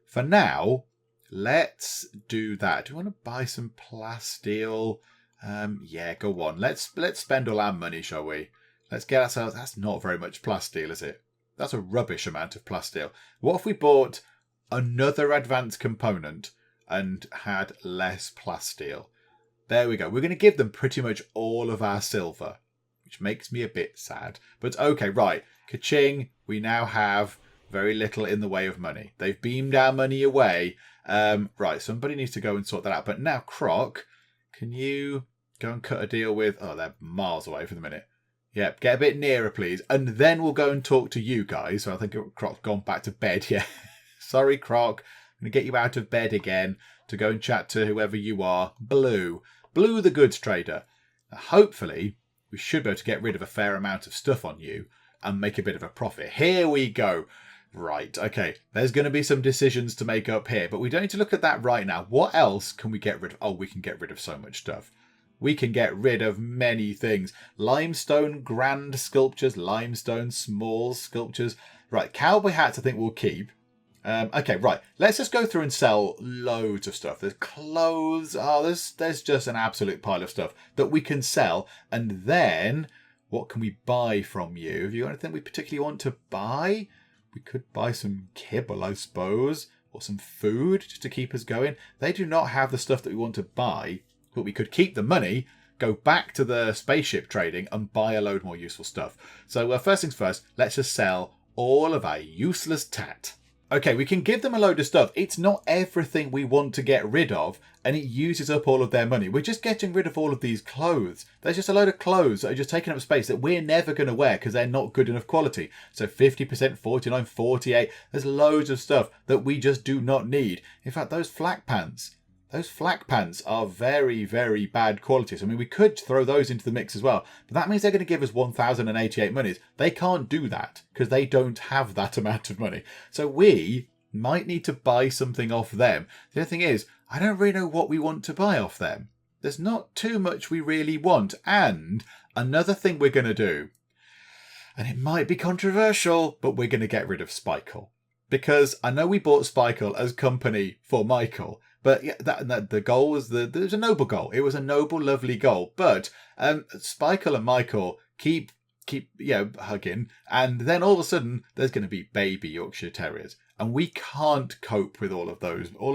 For now, let's do that. Do we want to buy some plasteel? Yeah, go on. Let's spend all our money, shall we? Let's get ourselves... That's not very much plasteel, is it? That's a rubbish amount of plasteel. What if we bought another advanced component and had less plasteel? There we go. We're going to give them pretty much all of our silver, which makes me a bit sad. But okay, right. Ka-ching. We now have very little in the way of money. They've beamed our money away. Right, somebody needs to go and sort that out. But now, Croc, can you go and cut a deal with... Oh, they're miles away for the minute. Yep, get a bit nearer, please. And then we'll go and talk to you guys. So I think Croc's gone back to bed. Yeah. Sorry, Croc. I'm going to get you out of bed again to go and chat to whoever you are. Blue the goods trader. Now, hopefully, we should be able to get rid of a fair amount of stuff on you and make a bit of a profit. Here we go. Right, okay. There's going to be some decisions to make up here, but we don't need to look at that right now. What else can we get rid of? Oh, we can get rid of so much stuff. We can get rid of many things. Limestone grand sculptures, limestone small sculptures. Right, cowboy hats I think we'll keep. Okay, right. Let's just go through and sell loads of stuff. There's clothes. Oh, there's just an absolute pile of stuff that we can sell. And then, what can we buy from you? Have you got anything we particularly want to buy? We could buy some kibble, I suppose, or some food just to keep us going. They do not have the stuff that we want to buy, but we could keep the money, go back to the spaceship trading, and buy a load more useful stuff. So first things first, let's just sell all of our useless tat. Okay, we can give them a load of stuff. It's not everything we want to get rid of, and it uses up all of their money. We're just getting rid of all of these clothes. There's just a load of clothes that are just taking up space that we're never going to wear because they're not good enough quality. So 50%, 49, 48. There's loads of stuff that we just do not need. In fact, those flak pants are very, very bad quality. So, I mean, we could throw those into the mix as well. But that means they're going to give us 1,088 monies. They can't do that because they don't have that amount of money. So we might need to buy something off them. The other thing is, I don't really know what we want to buy off them. There's not too much we really want. And another thing we're going to do, and it might be controversial, but we're going to get rid of Spikle. Because I know we bought Spikle as company for Michael, but yeah, that the goal was it was a noble goal. It was a noble, lovely goal. But Spikle and Michael keep hugging, and then all of a sudden there's going to be baby Yorkshire Terriers, and we can't cope with all of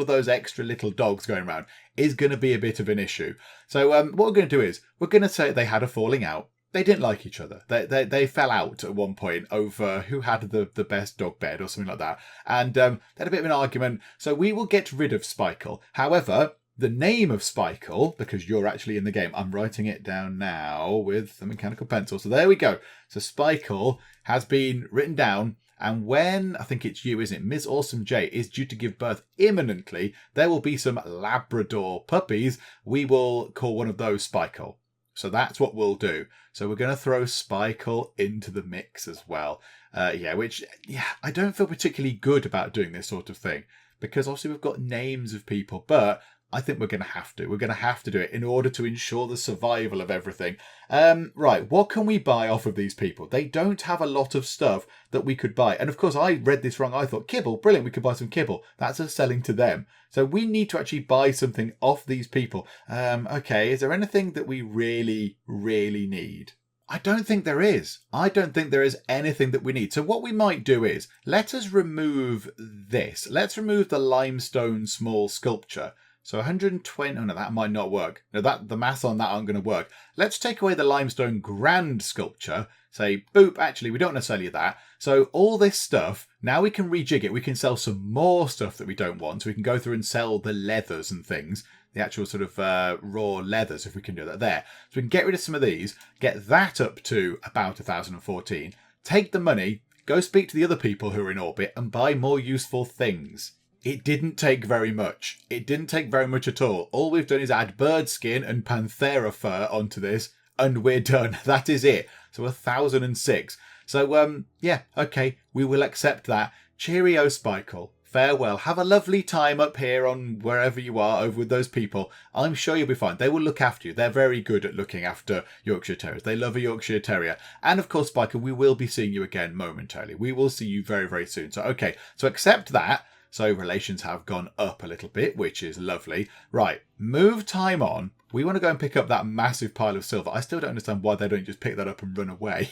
those extra little dogs going around. Is going to be a bit of an issue. So what we're going to do is we're going to say they had a falling out. They didn't like each other. They fell out at one point over who had the best dog bed or something like that. And they had a bit of an argument. So we will get rid of Spikle. However, the name of Spikle, because you're actually in the game, I'm writing it down now with a mechanical pencil. So there we go. So Spikle has been written down. And when, I think it's you, isn't it? Ms. Awesome J is due to give birth imminently. There will be some Labrador puppies. We will call one of those Spikle. So that's what we'll do. So we're going to throw Spikle into the mix as well. Which I don't feel particularly good about doing this sort of thing. Because obviously we've got names of people. But I think we're going to have to. We're going to have to do it in order to ensure the survival of everything. Right, what can we buy off of these people? They don't have a lot of stuff that we could buy. And of course, I read this wrong. I thought, kibble, brilliant, we could buy some kibble. That's us selling to them. So we need to actually buy something off these people. Okay, is there anything that we really, really need? I don't think there is. I don't think there is anything that we need. So what we might do is, let us remove this. Let's remove the limestone small sculpture. So 120, oh no, that might not work. No, the math on that aren't going to work. Let's take away the limestone grand sculpture. Say, boop, actually, we don't want to sell you that. So all this stuff, now we can rejig it. We can sell some more stuff that we don't want. So we can go through and sell the leathers and things. The actual sort of raw leathers, if we can do that there. So we can get rid of some of these, get that up to about 1014, take the money, go speak to the other people who are in orbit and buy more useful things. It didn't take very much. It didn't take very much at all. All we've done is add bird skin and panthera fur onto this, and we're done. That is it. So 1006. So, yeah, okay, we will accept that. Cheerio, Spikle. Farewell. Have a lovely time up here on wherever you are over with those people. I'm sure you'll be fine. They will look after you. They're very good at looking after Yorkshire Terriers. They love a Yorkshire Terrier. And of course, Spiker, we will be seeing you again momentarily. We will see you very, very soon. So, okay. So accept that. So relations have gone up a little bit, which is lovely. Right. Move time on. We want to go and pick up that massive pile of silver. I still don't understand why they don't just pick that up and run away.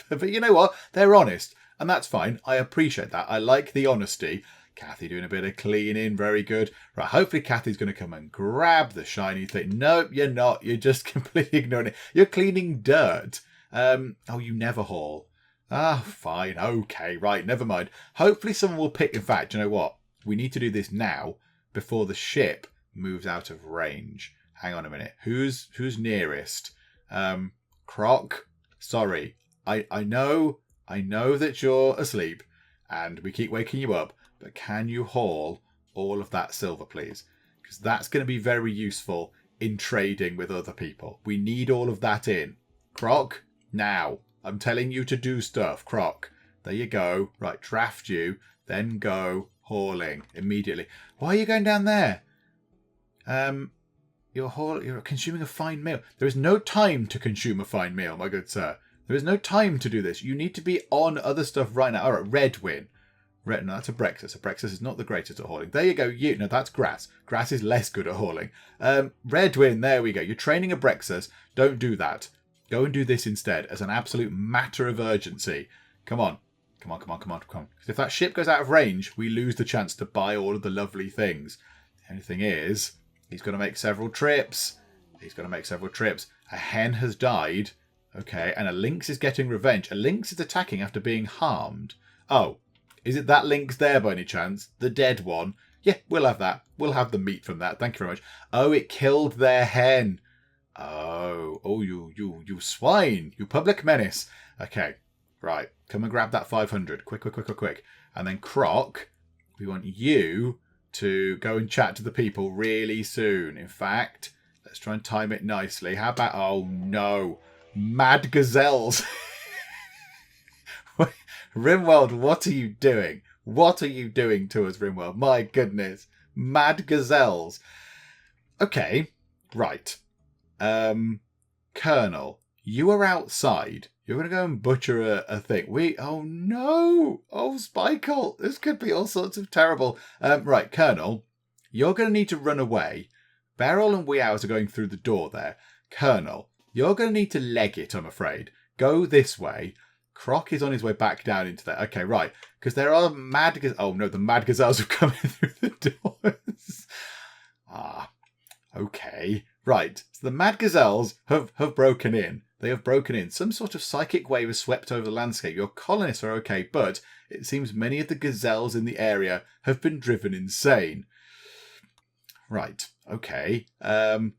But you know what? They're honest. And that's fine. I appreciate that. I like the honesty. Kathy doing a bit of cleaning. Very good. Right, hopefully Kathy's going to come and grab the shiny thing. Nope, you're not. You're just completely ignoring it. You're cleaning dirt. Oh, you never haul. Ah, fine. Okay, right, never mind. Hopefully someone will pick... In fact, you know what? We need to do this now before the ship moves out of range. Hang on a minute. Who's nearest? Croc? Sorry. I know that you're asleep and we keep waking you up. But can you haul all of that silver, please? Because that's going to be very useful in trading with other people. We need all of that in. Croc, now. I'm telling you to do stuff, Croc. There you go. Right, draft you. Then go hauling immediately. Why are you going down there? You're consuming a fine meal. There is no time to consume a fine meal, my good sir. There is no time to do this. You need to be on other stuff right now. All right, Redwin. No, that's a Brexus. A Brexus is not the greatest at hauling. There you go. No, that's grass. Grass is less good at hauling. Redwin, there we go. You're training a Brexus. Don't do that. Go and do this instead as an absolute matter of urgency. Come on. Come on. Because if that ship goes out of range, we lose the chance to buy all of the lovely things. The only thing is, he's going to make several trips. A hen has died. Okay, and a lynx is getting revenge. A lynx is attacking after being harmed. Oh. Is it that lynx there by any chance? The dead one? Yeah, we'll have that. We'll have the meat from that. Thank you very much. Oh, it killed their hen. Oh, you swine. You public menace. Okay, right. Come and grab that 500. Quick. And then Croc, we want you to go and chat to the people really soon. In fact, let's try and time it nicely. How about... Oh, no. Mad gazelles. Rimworld, what are you doing? What are you doing to us, Rimworld? My goodness. Mad gazelles. Okay, right. Colonel, you are outside. You're going to go and butcher a thing. Oh no. Oh, Spikle. This could be all sorts of terrible. Right, Colonel, you're going to need to run away. Beryl and Wee Hours are going through the door there. Colonel, you're going to need to leg it, I'm afraid. Go this way. Croc is on his way back down into there. Okay, right. Because there are mad... Oh, no, the mad gazelles are coming through the doors. Okay. Right. So the mad gazelles have broken in. They have broken in. Some sort of psychic wave has swept over the landscape. Your colonists are okay, but it seems many of the gazelles in the area have been driven insane. Right. Okay.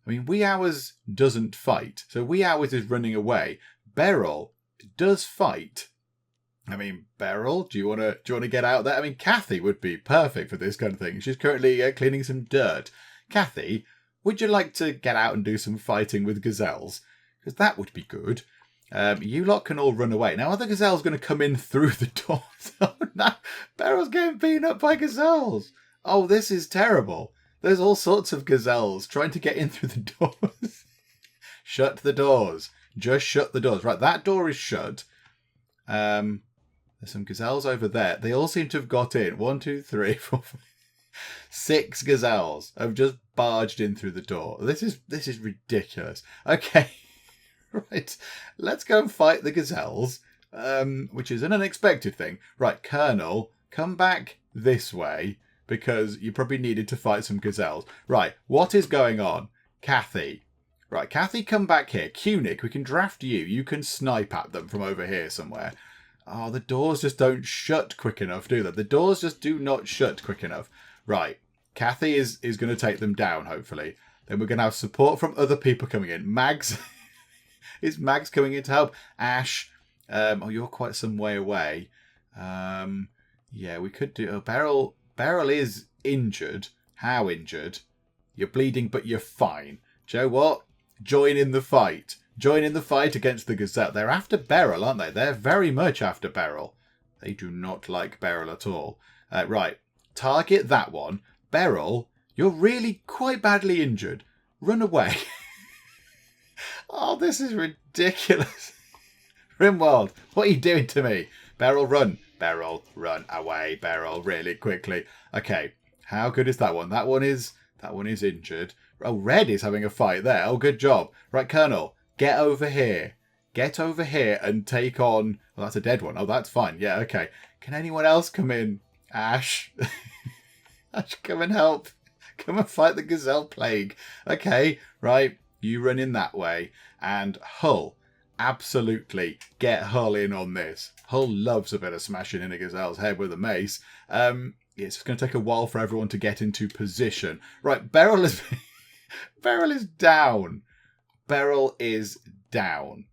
Wee Hours doesn't fight. So Wee Hours is running away. Beryl does fight. Beryl, do you want to get out there? Kathy would be perfect for this kind of thing. She's currently cleaning some dirt. Kathy, would you like to get out and do some fighting with gazelles? Because that would be good. You lot can all run away. Now, are the gazelles going to come in through the doors? Oh, no. Beryl's getting beaten up by gazelles. Oh, this is terrible. There's all sorts of gazelles trying to get in through the doors. Shut the doors. Just shut the doors. Right, that door is shut. There's some gazelles over there. They all seem to have got in. 1, 2, 3, 4, 5. 6 gazelles have just barged in through the door. This is ridiculous. Okay. Right. Let's go and fight the gazelles. Which is an unexpected thing. Right, Colonel, come back this way because you probably needed to fight some gazelles. Right, what is going on? Kathy. Right, Kathy, come back here. Kunik, we can draft you. You can snipe at them from over here somewhere. Oh, the doors just don't shut quick enough, do they? The doors just do not shut quick enough. Right, Kathy is going to take them down, hopefully. Then we're going to have support from other people coming in. Mags. Is Mags coming in to help? Ash. Oh, you're quite some way away. Yeah, we could do... Oh, Beryl is injured. How injured? You're bleeding, but you're fine. Joe, what? Join in the fight. Join in the fight against the Gazelle. They're after Beryl, aren't they? They're very much after Beryl. They do not like Beryl at all. Right. Target that one. Beryl, you're really quite badly injured. Run away. Oh, this is ridiculous. Rimworld, what are you doing to me? Beryl, run. Beryl, run away. Beryl, really quickly. Okay, how good is that one? That one is injured. Oh, Red is having a fight there. Oh, good job. Right, Colonel, get over here. Get over here and take on... Well, that's a dead one. Oh, that's fine. Yeah, okay. Can anyone else come in? Ash. Ash, come and help. Come and fight the Gazelle plague. Okay, right. You run in that way. And Hull, absolutely get Hull in on this. Hull loves a bit of smashing in a Gazelle's head with a mace. It's going to take a while for everyone to get into position. Right, Beryl is... Beryl is down. Beryl is down.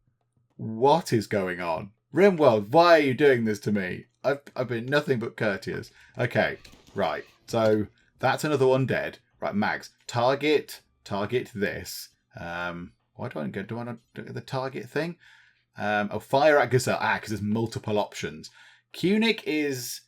What is going on? Rimworld, why are you doing this to me? I've been nothing but courteous. Okay, right. So that's another one dead. Right, Mags, target this. Why do I want to do the target thing? Fire at Gazelle. Because there's multiple options. Kunik is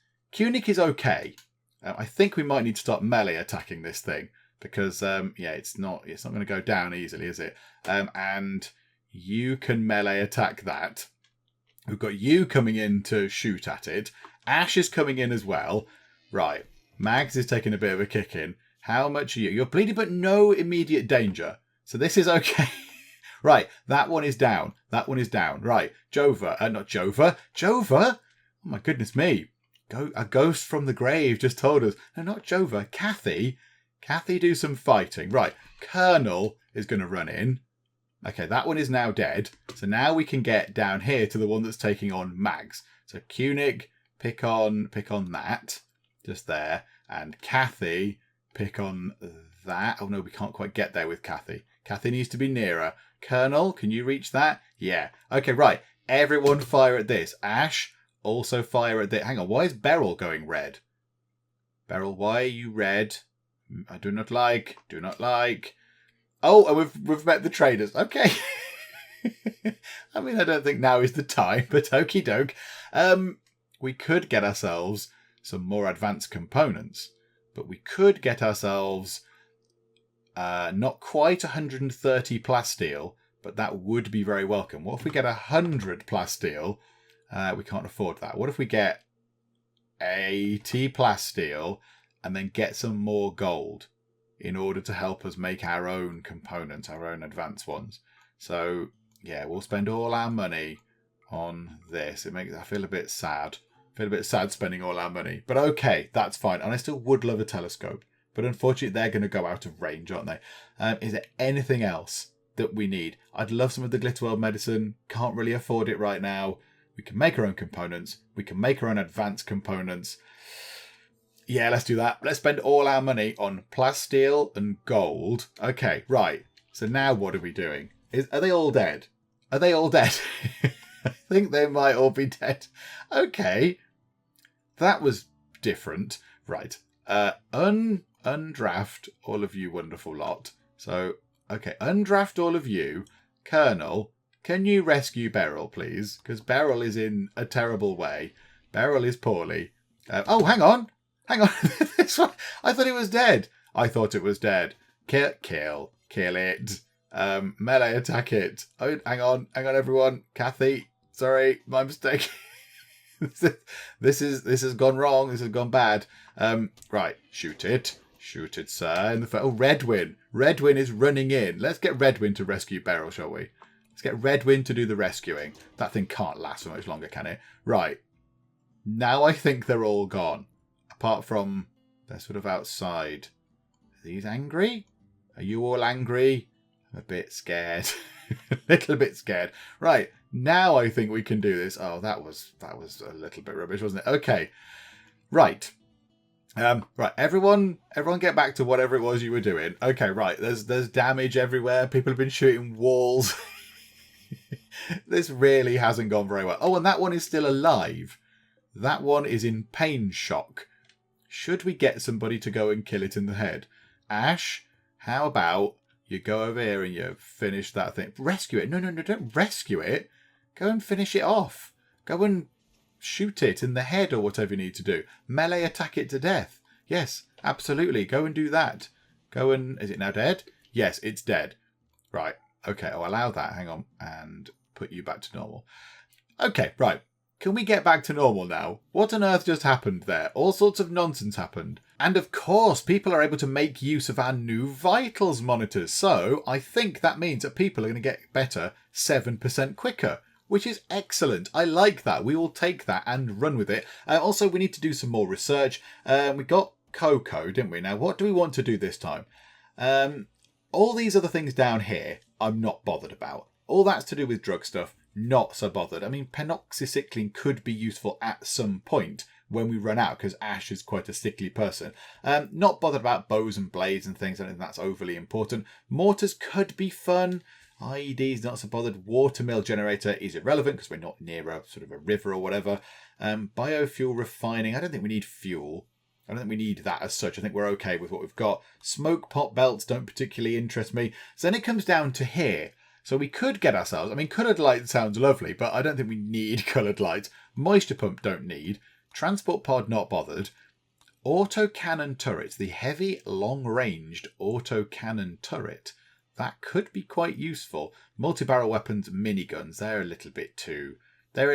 okay. I think we might need to start melee attacking this thing because it's not going to go down easily, is it? And you can melee attack that. We've got you coming in to shoot at it. Ash is coming in as well. Right. Mags is taking a bit of a kick in. How much are you? You're bleeding, but no immediate danger. So this is okay. Right. That one is down. That one is down. Right. Jova. Not Jova. Jova? Oh my goodness me. A ghost from the grave just told us. No, not Jova. Kathy. Kathy, do some fighting. Right. Colonel is going to run in. Okay, that one is now dead. So now we can get down here to the one that's taking on Mags. So Kunik, pick on that. Just there. And Kathy, pick on that. Oh no, we can't quite get there with Kathy. Kathy needs to be nearer. Colonel, can you reach that? Yeah. Okay, right. Everyone fire at this. Ash, also fire at this. Hang on, why is Beryl going red? Beryl, why are you red? I do not like. Oh, and we've met the traders. Okay. I mean, I don't think now is the time, but okie doke. We could get ourselves some more advanced components, but we could get ourselves not quite 130 plasteel, but that would be very welcome. What if we get 100 plasteel? We can't afford that. What if we get 80 plasteel and then get some more gold in order to help us make our own components, our own advanced ones? So, yeah, we'll spend all our money on this. I feel a bit sad. Spending all our money. But okay, that's fine. And I still would love a telescope. But unfortunately, they're going to go out of range, aren't they? Is there anything else that we need? I'd love some of the Glitterworld medicine. Can't really afford it right now. We can make our own components. We can make our own advanced components. Yeah, let's do that. Let's spend all our money on plasteel and gold. Okay, right. So now what are we doing? Are they all dead? Are they all dead? I think they might all be dead. Okay. That was different. Right. Undraft all of you wonderful lot. So, okay, undraft all of you. Colonel, can you rescue Beryl, please? Because Beryl is in a terrible way. Beryl is poorly. Oh, hang on. This one, I thought he was dead. I thought it was dead. Kill it. Melee attack it. Oh, hang on, everyone. Kathy, sorry, my mistake. This has gone wrong. This has gone bad. Right, shoot it, sir. In the Redwin. Redwin is running in. Let's get Redwin to rescue Beryl, shall we? Let's get Redwin to do the rescuing. That thing can't last for much longer, can it? Right. Now I think they're all gone. Apart from they're sort of outside. Are these angry? Are you all angry? I'm a bit scared. A little bit scared. Right. Now I think we can do this. Oh, that was a little bit rubbish, wasn't it? Okay. Right. Right. Everyone get back to whatever it was you were doing. Okay, right. There's damage everywhere. People have been shooting walls. This really hasn't gone very well. Oh, and that one is still alive. That one is in pain shock. Should we get somebody to go and kill it in the head? Ash, how about you go over here and you finish that thing? Rescue it. No, don't rescue it. Go and finish it off. Go and shoot it in the head or whatever you need to do. Melee attack it to death. Yes, absolutely. Go and do that. Go and... Is it now dead? Yes, it's dead. Right. Okay, I'll allow that. Hang on. And put you back to normal. Okay, right. Can we get back to normal now? What on earth just happened there? All sorts of nonsense happened. And of course, people are able to make use of our new vitals monitors. So I think that means that people are going to get better 7% quicker, which is excellent. I like that. We will take that and run with it. Also, we need to do some more research. We got Cocoa, didn't we? Now, what do we want to do this time? All these other things down here, I'm not bothered about. All that's to do with drug stuff. Not so bothered. I mean, penoxycycline could be useful at some point when we run out, because Ash is quite a sickly person. Not bothered about bows and blades and things. I don't think that's overly important. Mortars could be fun. IED's not so bothered. Watermill generator is irrelevant because we're not near a sort of a river or whatever. Biofuel refining. I don't think we need fuel. I don't think we need that as such. I think we're okay with what we've got. Smoke pot belts don't particularly interest me. So then it comes down to here. So we could get ourselves... I mean, coloured light sounds lovely, but I don't think we need coloured lights. Moisture pump don't need. Transport pod not bothered. Autocannon turret. The heavy, long-ranged autocannon turret. That could be quite useful. Multi-barrel weapons, miniguns. They're a little bit too... sort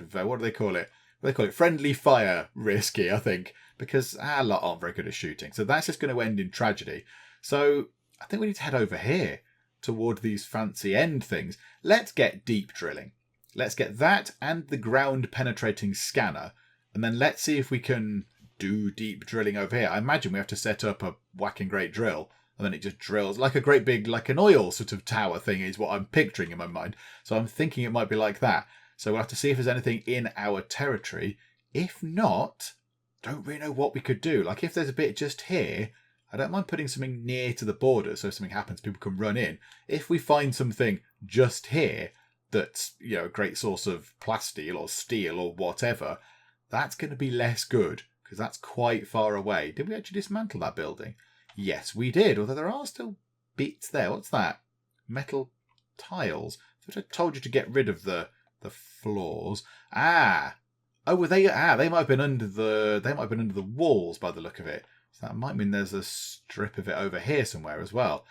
of... what do they call it? They call it friendly fire risky, I think, because our lot aren't very good at shooting. So that's just going to end in tragedy. So I think we need to head over here toward these fancy end things. Let's get deep drilling. Let's get that and the ground penetrating scanner. And then let's see if we can do deep drilling over here. I imagine we have to set up a whacking great drill. And then it just drills like a great big, like an oil sort of tower thing is what I'm picturing in my mind. So I'm thinking it might be like that. So we'll have to see if there's anything in our territory. If not, don't really know what we could do. Like if there's a bit just here, I don't mind putting something near to the border so if something happens, people can run in. If we find something just here that's, a great source of plasteel or steel or whatever, that's going to be less good because that's quite far away. Did we actually dismantle that building? Yes, we did, although there are still bits there. What's that? Metal tiles. I thought I told you to get rid of the floors. They might have been under the walls by the look of it. So that might mean there's a strip of it over here somewhere as well.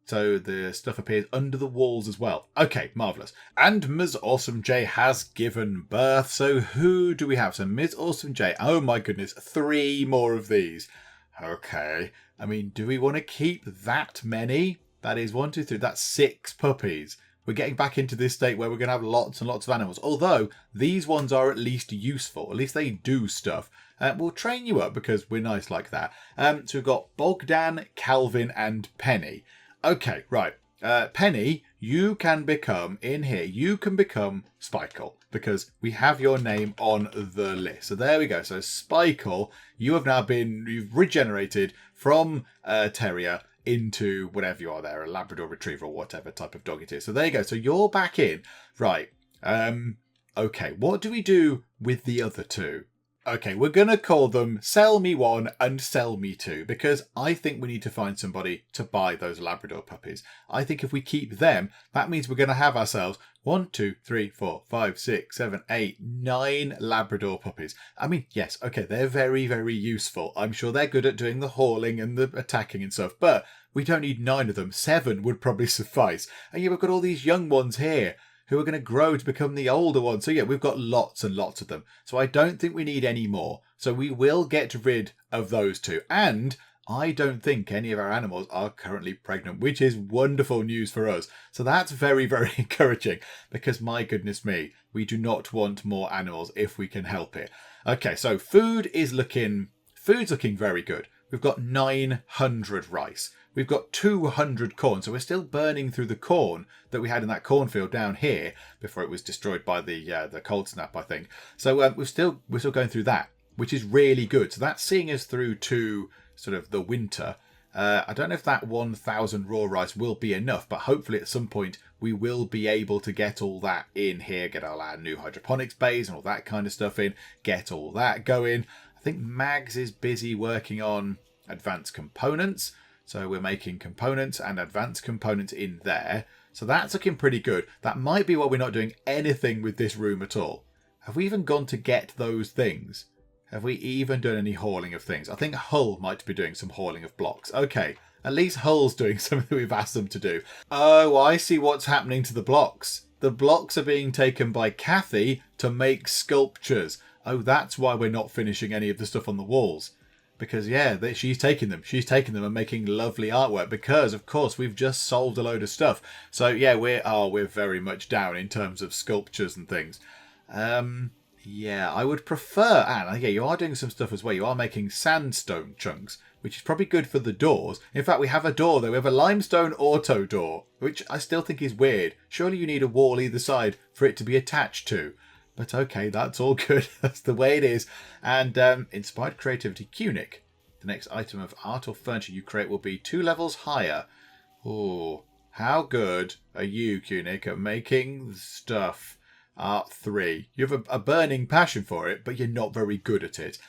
So the stuff appears under the walls as well. Okay, marvellous. And Ms. Awesome J has given birth. So who do we have? So Ms. Awesome J. Oh my goodness, 3 more of these. Okay. I mean, do we want to keep that many? That is 1, 2, 3. That's 6 puppies. We're getting back into this state where we're going to have lots and lots of animals. Although, these ones are at least useful. At least they do stuff. We'll train you up because we're nice like that. So we've got Bogdan, Calvin, and Penny. Okay, right. Penny, you can become, in here, you can become Spikle. Because we have your name on the list. So there we go. So Spikle, you've regenerated from Terrier into whatever you are there, a Labrador Retriever or whatever type of dog it is. So there you go. So you're back in. Right. Okay. What do we do with the other 2? Okay, we're going to call them Sell Me One and Sell Me Two, because I think we need to find somebody to buy those Labrador puppies. I think if we keep them, that means we're going to have ourselves 1, 2, 3, 4, 5, 6, 7, 8, 9 Labrador puppies. I mean, yes, okay, they're very, very useful. I'm sure they're good at doing the hauling and the attacking and stuff, but we don't need 9 of them. 7 would probably suffice. And yeah, we've got all these young ones here who are going to grow to become the older ones. So yeah, we've got lots and lots of them. So I don't think we need any more. So we will get rid of those 2. And I don't think any of our animals are currently pregnant, which is wonderful news for us. So that's very, very encouraging, because my goodness me, we do not want more animals if we can help it. Okay, so food's looking very good. We've got 900 rice. We've got 200 corn, so we're still burning through the corn that we had in that cornfield down here before it was destroyed by the cold snap, I think. So we're still going through that, which is really good. So that's seeing us through to sort of the winter. I don't know if that 1,000 raw rice will be enough, but hopefully at some point we will be able to get all that in here, get all our new hydroponics bays and all that kind of stuff in, get all that going. I think Mags is busy working on advanced components. So we're making components and advanced components in there. So that's looking pretty good. That might be why we're not doing anything with this room at all. Have we even gone to get those things? Have we even done any hauling of things? I think Hull might be doing some hauling of blocks. Okay, at least Hull's doing something we've asked them to do. Oh, I see what's happening to the blocks. The blocks are being taken by Kathy to make sculptures. Oh, that's why we're not finishing any of the stuff on the walls. Because, yeah, she's taking them. She's taking them and making lovely artwork because, of course, we've just solved a load of stuff. So, yeah, we're very much down in terms of sculptures and things. Yeah, I would prefer... And, yeah, you are doing some stuff as well. You are making sandstone chunks, which is probably good for the doors. In fact, we have a door, though. We have a limestone auto door, which I still think is weird. Surely you need a wall either side for it to be attached to. But okay, that's all good. That's the way it is. And inspired creativity, Cunic. The next item of art or furniture you create will be 2 levels higher. Oh, how good are you, Cunic, at making stuff? Art 3. You have a burning passion for it, but you're not very good at it.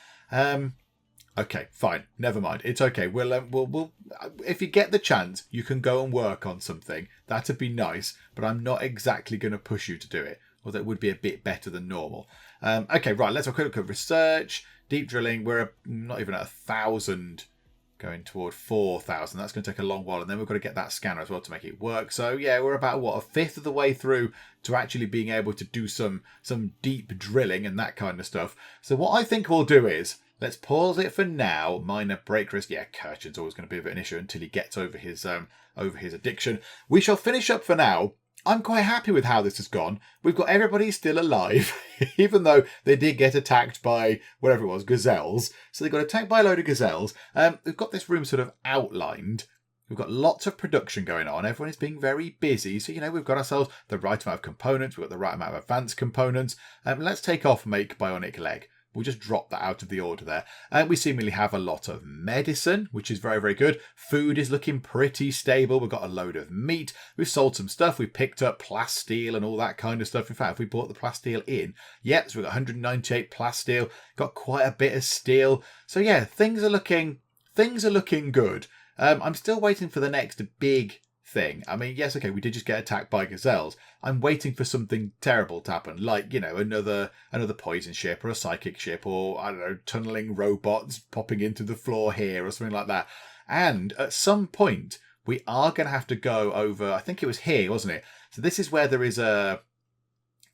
Okay, fine. Never mind. It's okay. We'll if you get the chance, you can go and work on something. That'd be nice, but I'm not exactly going to push you to do it. Although it would be a bit better than normal. Okay, right, let's have a quick look at research. Deep drilling, we're not even at 1,000, going toward 4,000. That's going to take a long while, and then we've got to get that scanner as well to make it work. So, yeah, we're about, a fifth of the way through to actually being able to do some deep drilling and that kind of stuff. So what I think we'll do is, let's pause it for now. Minor break risk. Yeah, Kirchen's always going to be a bit of an issue until he gets over his addiction. We shall finish up for now. I'm quite happy with how this has gone. We've got everybody still alive, even though they did get attacked by, whatever it was, gazelles. So they got attacked by a load of gazelles. We've got this room sort of outlined. We've got lots of production going on. Everyone is being very busy. So, we've got ourselves the right amount of components. We've got the right amount of advanced components. Let's take off make bionic leg. We'll just drop that out of the order there. We seemingly have a lot of medicine, which is very, very good. Food is looking pretty stable. We've got a load of meat. We've sold some stuff. We've picked up plasteel and all that kind of stuff. In fact, if we bought the plasteel in, yeah, so we've got 198 plasteel. Got quite a bit of steel. So yeah, things are looking good. I'm still waiting for the next big thing. I mean, yes, okay, we did just get attacked by gazelles. I'm waiting for something terrible to happen, like, another poison ship or a psychic ship or, I don't know, tunneling robots popping into the floor here or something like that. And at some point, we are going to have to go over, I think it was here, wasn't it? So this is where there is a,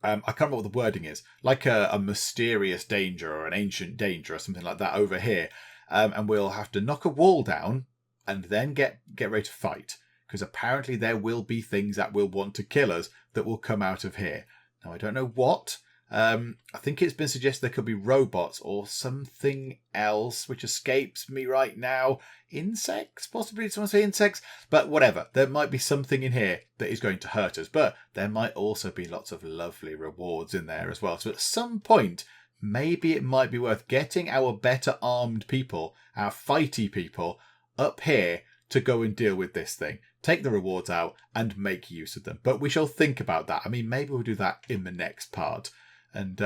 I can't remember what the wording is, like a mysterious danger or an ancient danger or something like that over here. And we'll have to knock a wall down and then get ready to fight. Because apparently there will be things that will want to kill us that will come out of here. Now, I don't know what. I think it's been suggested there could be robots or something else, which escapes me right now. Insects? Possibly someone say insects? But whatever. There might be something in here that is going to hurt us. But there might also be lots of lovely rewards in there as well. So at some point, maybe it might be worth getting our better armed people, our fighty people, up here to go and deal with this thing. Take the rewards out and make use of them. But we shall think about that. I mean, maybe we'll do that in the next part. and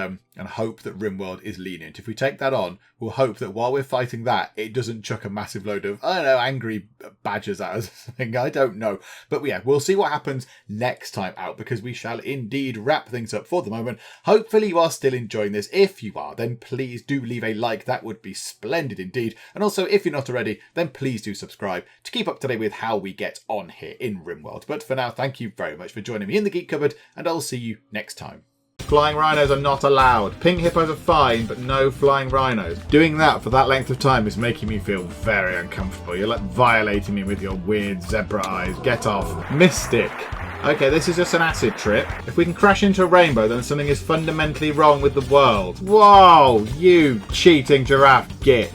hope that Rimworld is lenient. If we take that on, we'll hope that while we're fighting that, it doesn't chuck a massive load of, I don't know, angry badgers at us or something. I don't know. But yeah, we'll see what happens next time out, because we shall indeed wrap things up for the moment. Hopefully you are still enjoying this. If you are, then please do leave a like. That would be splendid indeed. And also, if you're not already, then please do subscribe to keep up to date with how we get on here in Rimworld. But for now, thank you very much for joining me in the Geek Cupboard, and I'll see you next time. Flying rhinos are not allowed. Pink hippos are fine, but no flying rhinos. Doing that for that length of time is making me feel very uncomfortable. You're like violating me with your weird zebra eyes. Get off. Mystic. Okay, this is just an acid trip. If we can crash into a rainbow, then something is fundamentally wrong with the world. Whoa, you cheating giraffe git.